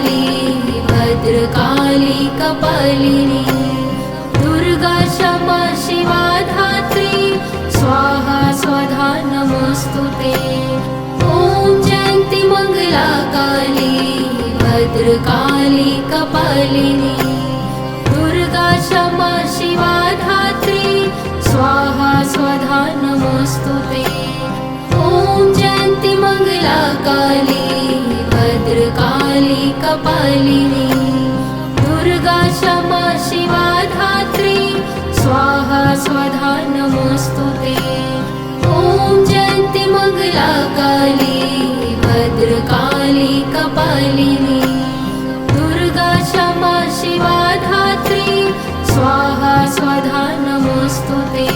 भद्रकाली कपालिनी दुर्गा क्षमा शिवा धात्री स्वाहा स्वधा नमोस्तुते। ॐ जयन्ति मङ्गलाकाली भद्रकाली कपालिनी दुर्गा क्षमा शिवा धात्री स्वाहा स्वधा नमोस्तुते। ॐ जयन्ति मङ्गलाकाली भद्रकाली कपालिनी दुर्गा क्षमा शिवा धात्री स्वाहा स्वधा नमोस्तुते। ॐ जयन्ति मङ्गलाकाली भद्रकाली कपालिनी दुर्गा क्षमा शिवा धात्री स्वाहा स्वधा नमोस्तुते।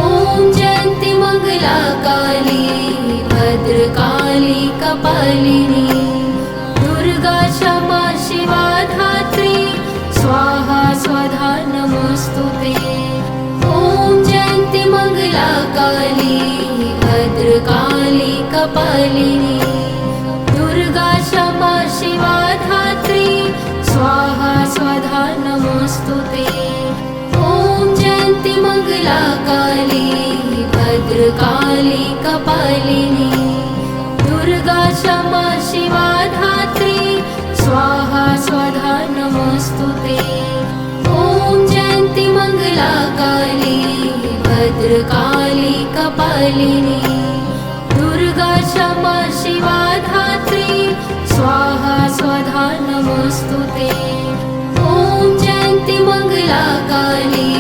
ॐ जयन्ति मङ्गलाकाली भद्रकाली कपालिनी दुर्गा क्षमा शिवा धात्री स्वाहा स्वधा नमोस्तुते। कपालिनी दुर्गा क्षमा शिवा धात्री स्वाहा स्वधा नमोस्तुते ॐ जयन्ती मंगला काली भद्रकाली कपालिनी दुर्गा क्षमा शिवा धात्री स्वाहा स्वधा नमोस्तुते ॐ जयन्ती मंगला काली भद्रकाली कपालिनी दुर्गा क्षमा शिवा धात्री स्वाहा स्वधा नमोस्तुते ॐ जयन्ती मंगला काली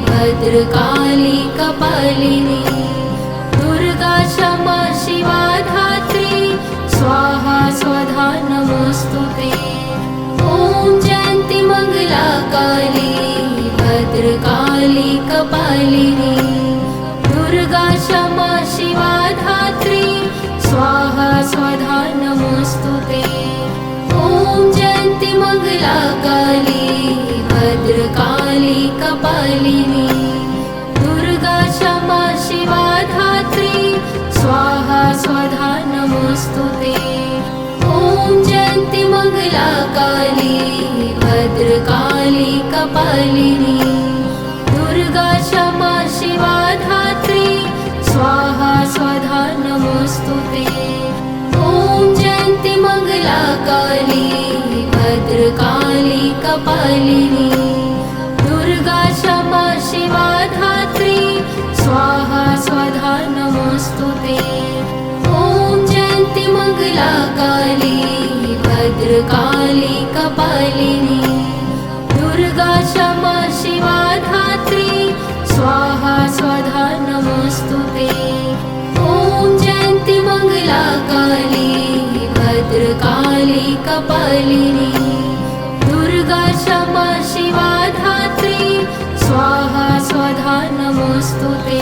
भद्रकाली कपालिनी दुर्गा क्षमा शिवा धात्री स्वाहा स्वधा नमोस्तुते ॐ जयन्ती मंगला काली भद्रकाली कपालिनी दुर्गा क्षमा शिवा धात्री स्वाहा स्वधा नमोस्तुते ॐ जयन्ती मंगला काली भद्रकाली कपालिनी दुर्गा क्षमा शिवा धात्री स्वाहा स्वधा नमोस्तुते ॐ जयन्ती मंगला काली भद्रकाली कपालिनी दुर्गा क्षमा शिवा धात्री स्वाहा स्वधा नमोस्तुते ॐ जयन्ती मंगला काली भद्रकाली कपालिनी दुर्गा क्षमा शिवा धात्री स्वाहा स्वधा नमोस्तुते ॐ जयन्ती मंगला काली भद्रकाली कपालिनी दुर्गा क्षमा शिवा धात्री स्वाहा स्वधा नमोस्तुते ॐ जयन्ती मंगला काली भद्रकाली कपालिनी दुर्गा क्षमा शिवा धात्री स्वाहा स्वधा नमोस्तुते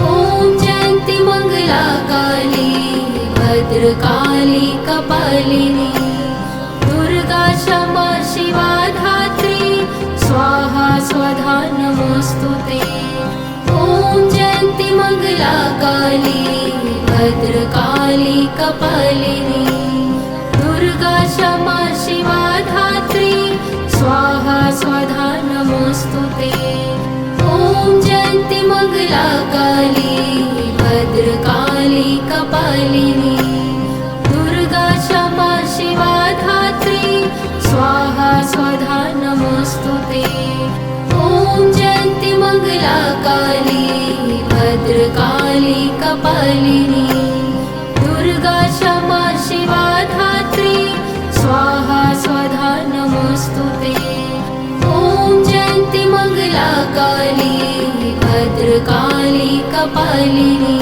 ॐ जयन्ती मंगला काली भद्रकाली कपालिनी दुर्गा क्षमा शिवा धात्री स्वाहा स्वधा नमोस्तुते ॐ जयन्ती मंगला काली भद्रकाली कपालिनी दुर्गा क्षमा शिवा धात्री स्वाहा स्वधा नमोस्तुते ॐ जयन्ती मंगला काली भद्रकाली कपालिनी दुर्गा क्षमा शिवा धात्री स्वाहा स्वधा नमोस्तुते ॐ जयन्ती मंगला काली भद्रकाली कपालिनी दुर्गा क्षमा शिवा धात्री स्वाहा स्वधा नमोस्तुते ॐ जयन्ती मंगला काली भद्रकाली कपालिनी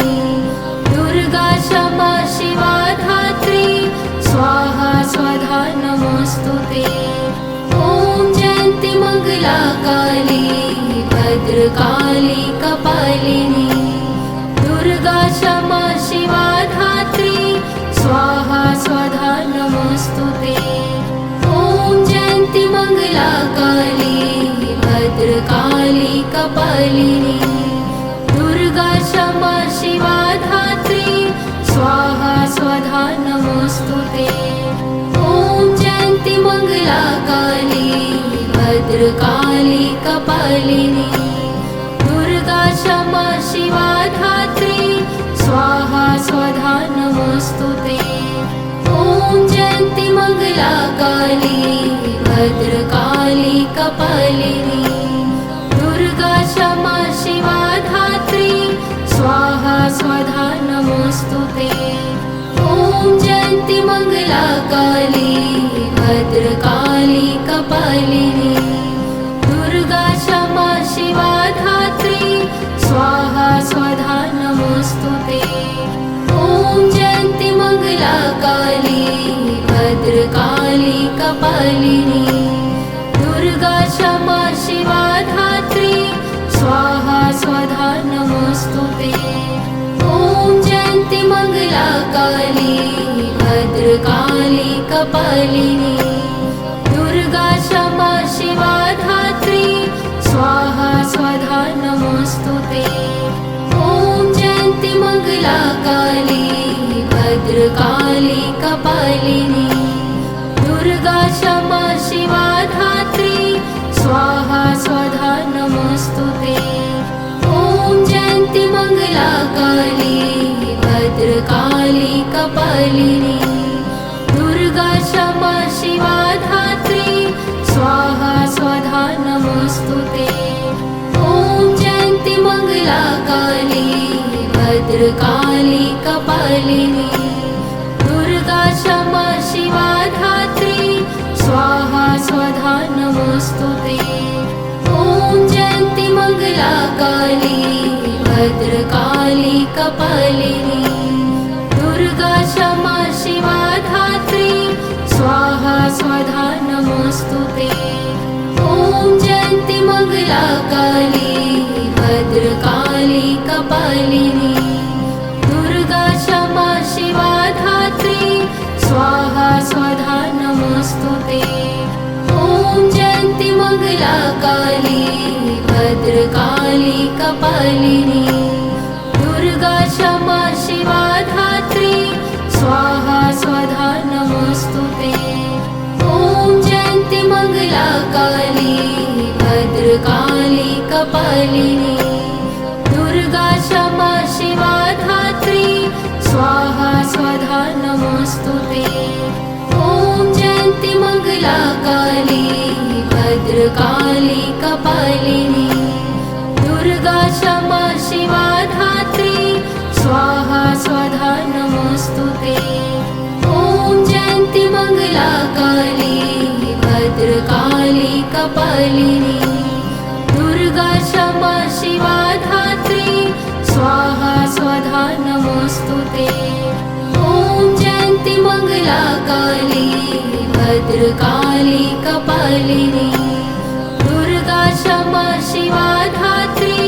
दुर्गा क्षमा शिवा धात्री स्वाहा स्वधा नमोस्तुते ॐ जयन्ती मंगला काली भद्रकाली कपालिनी दुर्गा क्षमा शिवा धात्री स्वाहा स्वधा नमोस्तुते ॐ जयन्ती मंगला काली भद्रकाली कपालिनी दुर्गा क्षमा शिवा धात्री स्वाहा स्वधा नमोस्तुते ॐ जयन्ती मंगला काली भद्रकाली कपालिनी दुर्गा क्षमा शिवा धात्री स्वाहा स्वधा नमोस्तुते ॐ जयन्ती मंगला काली भद्रकाली कपालिनी दुर्गा क्षमा शिवा धात्री स्वाहा स्वधा नमोस्तुते ॐ जयन्ती मंगला काली भद्रकाली कपालिनी दुर्गा क्षमा शिवा धात्री स्वाहा स्वधा नमोस्तुते ॐ जयन्ती मंगला काली भद्रकाली कपालिनी दुर्गा क्षमा शिवा धात्री स्वाहा स्वधा नमोस्तुते ॐ जयन्ती मंगला काली भद्रकाली कपालिनी दुर्गा क्षमा शिवा धात्री स्वाहा स्वधा नमोस्तुते ॐ जयन्ती मंगला काली नमोऽस्तुते। ॐ जयन्ति मङ्गला काली भद्रकाली कपालिनी दुर्गा क्षमा शिवा धात्री स्वाहा स्वधा नमोऽस्तुते। ॐ जयन्ति मङ्गला काली भद्रकाली कपालिनी दुर्गा क्षमा शिवा धात्री स्वाहा स्वधा नमोऽस्तुते। ॐ जयन्ति मङ्गला काली भद्रकाली कपालिनी दुर्गा क्षमा शिवा धात्री स्वाहा स्वधा नमोऽस्तुते। ॐ जयन्ति मङ्गला काली भद्रकाली कपालिनी दुर्गा क्षमा शिवा धात्री स्वाहा स्वधा नमोऽस्तुते। ॐ जयन्ति मङ्गला काली भद्रकाली कपालिनी दुर्गा क्षमा शिवा धात्री स्वाहा स्वधा नमोऽस्तुते। ॐ जयन्ति मङ्गला काली भद्रकाली कपालिनी दुर्गा क्षमा शिवा धात्री स्वाहा स्वधा नमोऽस्तुते। ॐ जयन्ति मङ्गला काली भद्रकाली कपालिनी दुर्गा क्षमा शिवा धात्री स्वाहा स्वधा नमोऽस्तुते। ॐ जयन्ति मङ्गला काली भद्रकाली कपालिनी दुर्गा क्षमा शिवा धात्री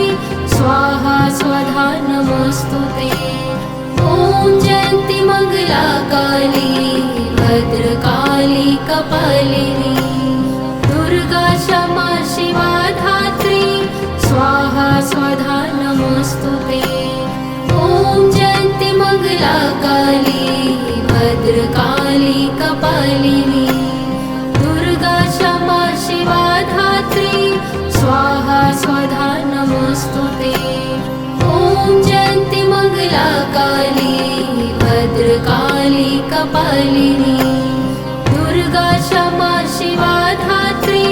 स्वाहा स्वधा नमोऽस्तुते। ॐ जयन्ति मङ्गला काली भद्रकाली कपालिनी दुर्गा क्षमा शिवा धात्री स्वाहा स्वधा नमोऽस्तुते। ॐ जयन्ति मङ्गला काली भद्रकाली कपालिनी दुर्गा क्षमा शिवा धात्री स्वाहा स्वधा नमोऽस्तुते। ॐ जयन्ति मङ्गला काली भद्रकाली कपालिनी दुर्गा क्षमा शिवा धात्री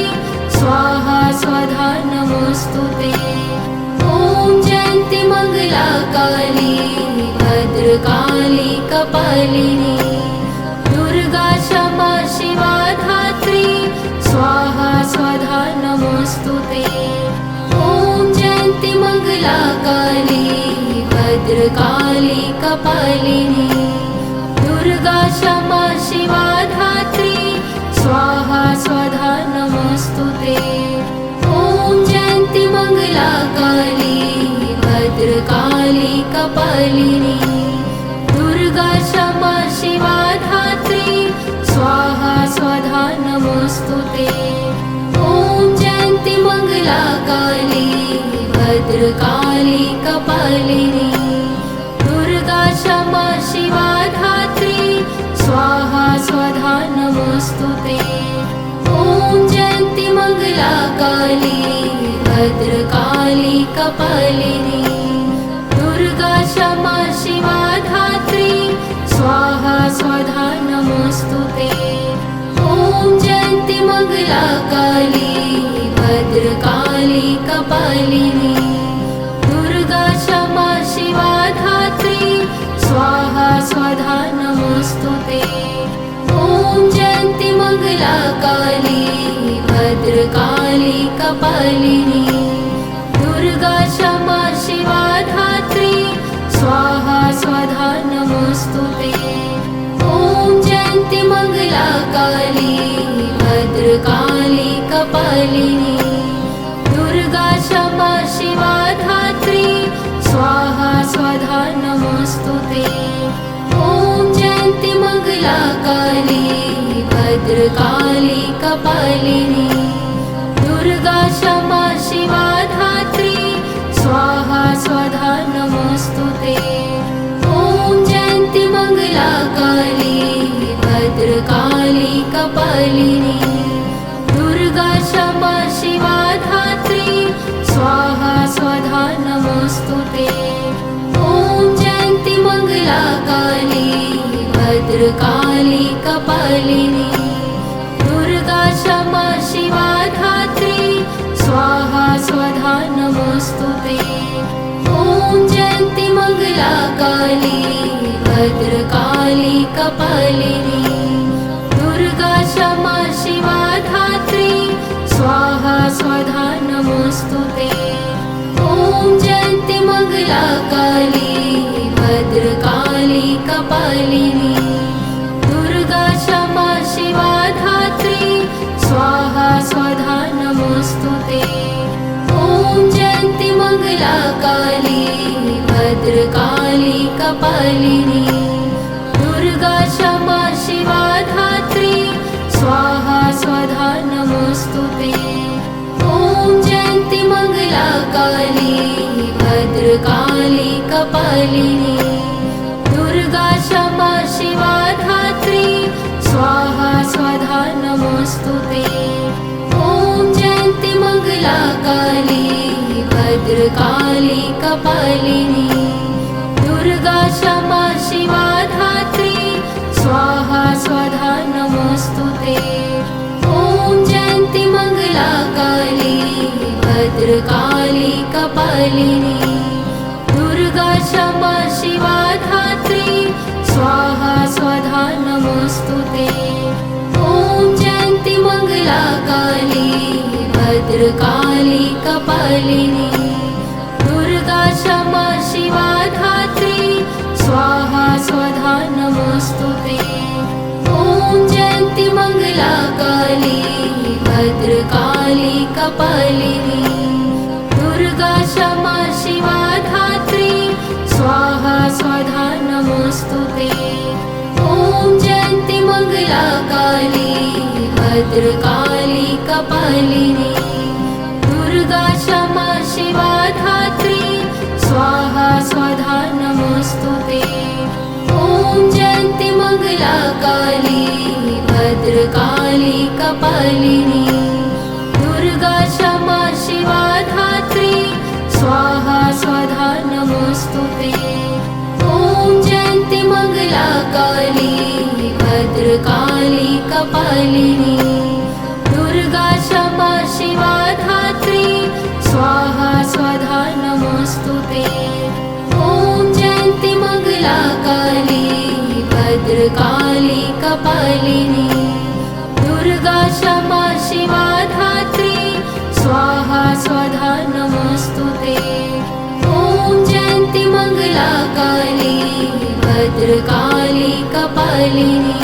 स्वाहा स्वधा नमोऽस्तुते। ॐ जयन्ति मङ्गला काली भद्रकाली कपालिनी दुर्गा क्षमा शिवा धात्री स्वाहा स्वधा नमोऽस्तुते। ॐ जयन्ति मङ्गला काली भद्रकाली कपालिनी दुर्गा क्षमा शिवा धात्री स्वाहा स्वधा नमोऽस्तुते। ॐ जयन्ति मङ्गला काली भद्रकाली कपालिनी दुर्गा क्षमा शिवा धात्री स्वाहा स्वधा नमोऽस्तुते। ॐ जयन्ति मङ्गला काली भद्रकाली कपालिनी दुर्गा क्षमा शिवा धात्री स्वाहा स्वधा नमोऽस्तुते। ॐ जयन्ति मङ्गला काली भद्रकाली कपालिनी दुर्गा क्षमा शिवा धात्री स्वाहा स्वधा नमोऽस्तुते। ॐ जयन्ति मङ्गला काली भद्रकाली कपालिनी दुर्गा क्षमा शिवा धात्री स्वाहा स्वधा नमोऽस्तुते। ॐ जयन्ति मङ्गला काली भद्रकाली कपालिनी दुर्गा क्षमा शिवा धात्री स्वाहा स्वधा नमोऽस्तुते। ॐ जयन्ति मङ्गला काली भद्रकाली कपालिनी दुर्गा क्षमा शिवा धात्री स्वाहा स्वधा नमोऽस्तुते। ॐ जयन्ति मङ्गला काली भद्रकाली कपालिनी दुर्गा क्षमा शिवा धात्री स्वाहा स्वधा नमोऽस्तुते। ॐ जयन्ति मङ्गला काली भद्रकाली कपालिनी दुर्गा क्षमा शिवा धात्री स्वाहा स्वधा नमोऽस्तुते। ॐ जयन्ति मङ्गला काली भद्रकाली कपालिनी दुर्गा क्षमा शिवा धात्री स्वाहा नमोऽस्तुते। ॐ जयन्ति मङ्गला काली भद्रकाली कपालिनी दुर्गा क्षमा शिवा धात्री स्वाहा स्वधा नमोऽस्तुते। ॐ जयन्ति मङ्गला काली भद्रकाली कपालिनी दुर्गा क्षमा शिवा धात्री स्वाहा स्वधा नमोऽस्तुते। ॐ जयन्ति मङ्गला काली भद्रकाली कपालिनी दुर्गा क्षमा शिवा धात्री स्वाहा स्वधा नमोऽस्तुते। ॐ जयन्ति मङ्गला काली भद्रकाली कपालिनी दुर्गा क्षमा शिवा धात्री स्वाहा स्वधा नमोऽस्तुते। ॐ जयन्ति मङ्गला काली भद्रकाली कपालिनी दुर्गा क्षमा शिवा धात्री स्वाहा स्वधा नमोऽस्तुते। ॐ जयन्ति मङ्गला काली भद्रकाली कपालिनी दुर्गा क्षमा शिवा धात्री स्वाहा स्वधा नमोऽस्तुते। ॐ जयन्ति मङ्गला काली भद्रकाली कपालिनी दुर्गा क्षमा शिवा धात्री स्वाहा स्वधा नमोऽस्तुते। ॐ जयन्ति मङ्गला काली भद्रकाली कपालिनी दुर्गा क्षमा शिवा धात्री स्वाहा स्वधा नमोऽस्तुते। ॐ जयन्ति मङ्गला काली भद्रकाली कपालिनी दुर्गा क्षमा शिवा धात्री स्वाहा स्वधा नमोऽस्तुते। ॐ जयन्ति मङ्गला काली भद्रकाली कपालिनी दुर्गा क्षमा शिवा धात्री स्वाहा स्वधा नमोऽस्तुते। ॐ जयन्ति मङ्गला काली भद्रकाली कपालिनी दुर्गा क्षमा शिवा धात्री स्वाहा स्वधा नमोऽस्तुते। ॐ जयन्ति मङ्गला काली भद्रकाली कपालिनी दुर्गा क्षमा शिवा धात्री स्वाहा स्वधा नमोऽस्तुते। ॐ जयन्ति मङ्गला काली भद्रकाली कपालिनी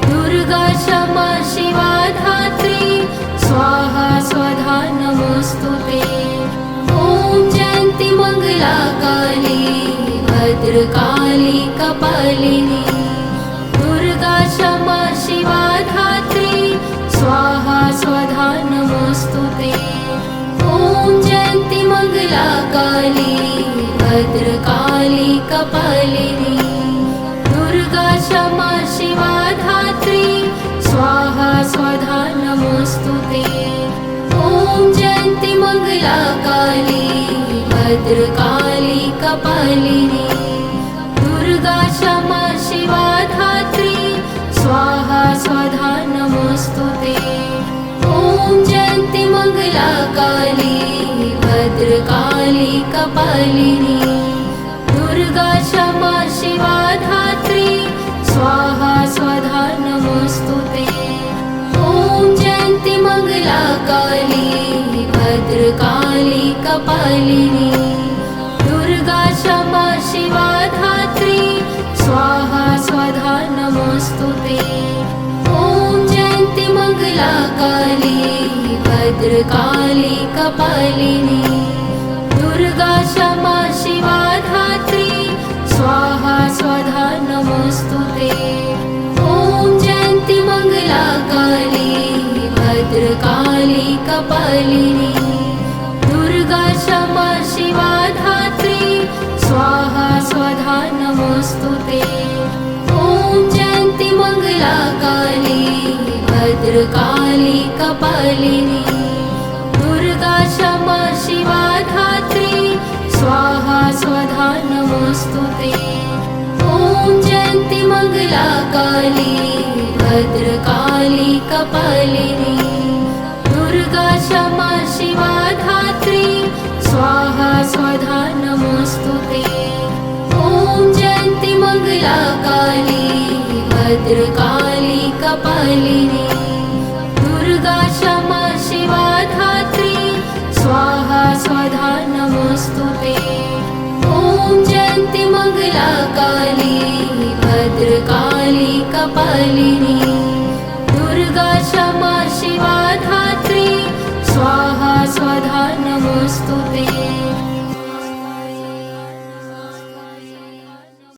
दुर्गा क्षमा शिवा धात्री स्वाहा स्वधा नमोऽस्तुते। ॐ जयन्ति मङ्गला काली भद्रकाली कपालिनी दुर्गा क्षमा शिवा धात्री स्वाहा स्वधा नमोऽस्तुते। ॐ जयन्ति मङ्गला काली भद्रकाली कपालिनी दुर्गा क्षमा शिवा धात्री स्वाहा स्वधा नमोऽस्तुते। ॐ जयन्ति मङ्गला काली भद्रकाली कपालिनी दुर्गा क्षमा शिवा धात्री स्वाहा स्वधा नमोऽस्तुते। ॐ जयन्ति मङ्गला काली भद्रकाली कपालिनी दुर्गा क्षमा शिवा धात्री स्वाहा स्वधा नमोऽस्तुते। ॐ जयन्ति मङ्गला काली भद्रकाली कपालिनी दुर्गा क्षमा शिवा धात्री स्वाहा स्वधा नमोऽस्तुते। ॐ जयन्ति मङ्गला काली भद्रकाली कपालिनी दुर्गा क्षमा शिवा धात्री स्वाहा स्वधा नमोऽस्तुते। ॐ जयन्ति मङ्गला काली भद्रकाली कपालिनी दुर्गा क्षमा शिवा धात्री स्वाहा स्वधा नमोऽस्तुते। ॐ जयन्ति मङ्गला काली भद्रकाली कपालिनी दुर्गा क्षमा शिवा धात्री स्वाहा स्वधा नमोऽस्तुते। ॐ जयन्ति मङ्गला काली भद्रकाली कपालिनी दुर्गा क्षमा शिवा धात्री स्वाहा भद्रकाली कपालिनी दुर्गा क्षमा शिवा धात्री स्वाहा स्वधा नमोस्तुते। ॐ जयन्ति मंगला काली भद्रकाली कपालिनी दुर्गा क्षमा शिवा धात्री स्वाहा स्वधा नमोस्तुते।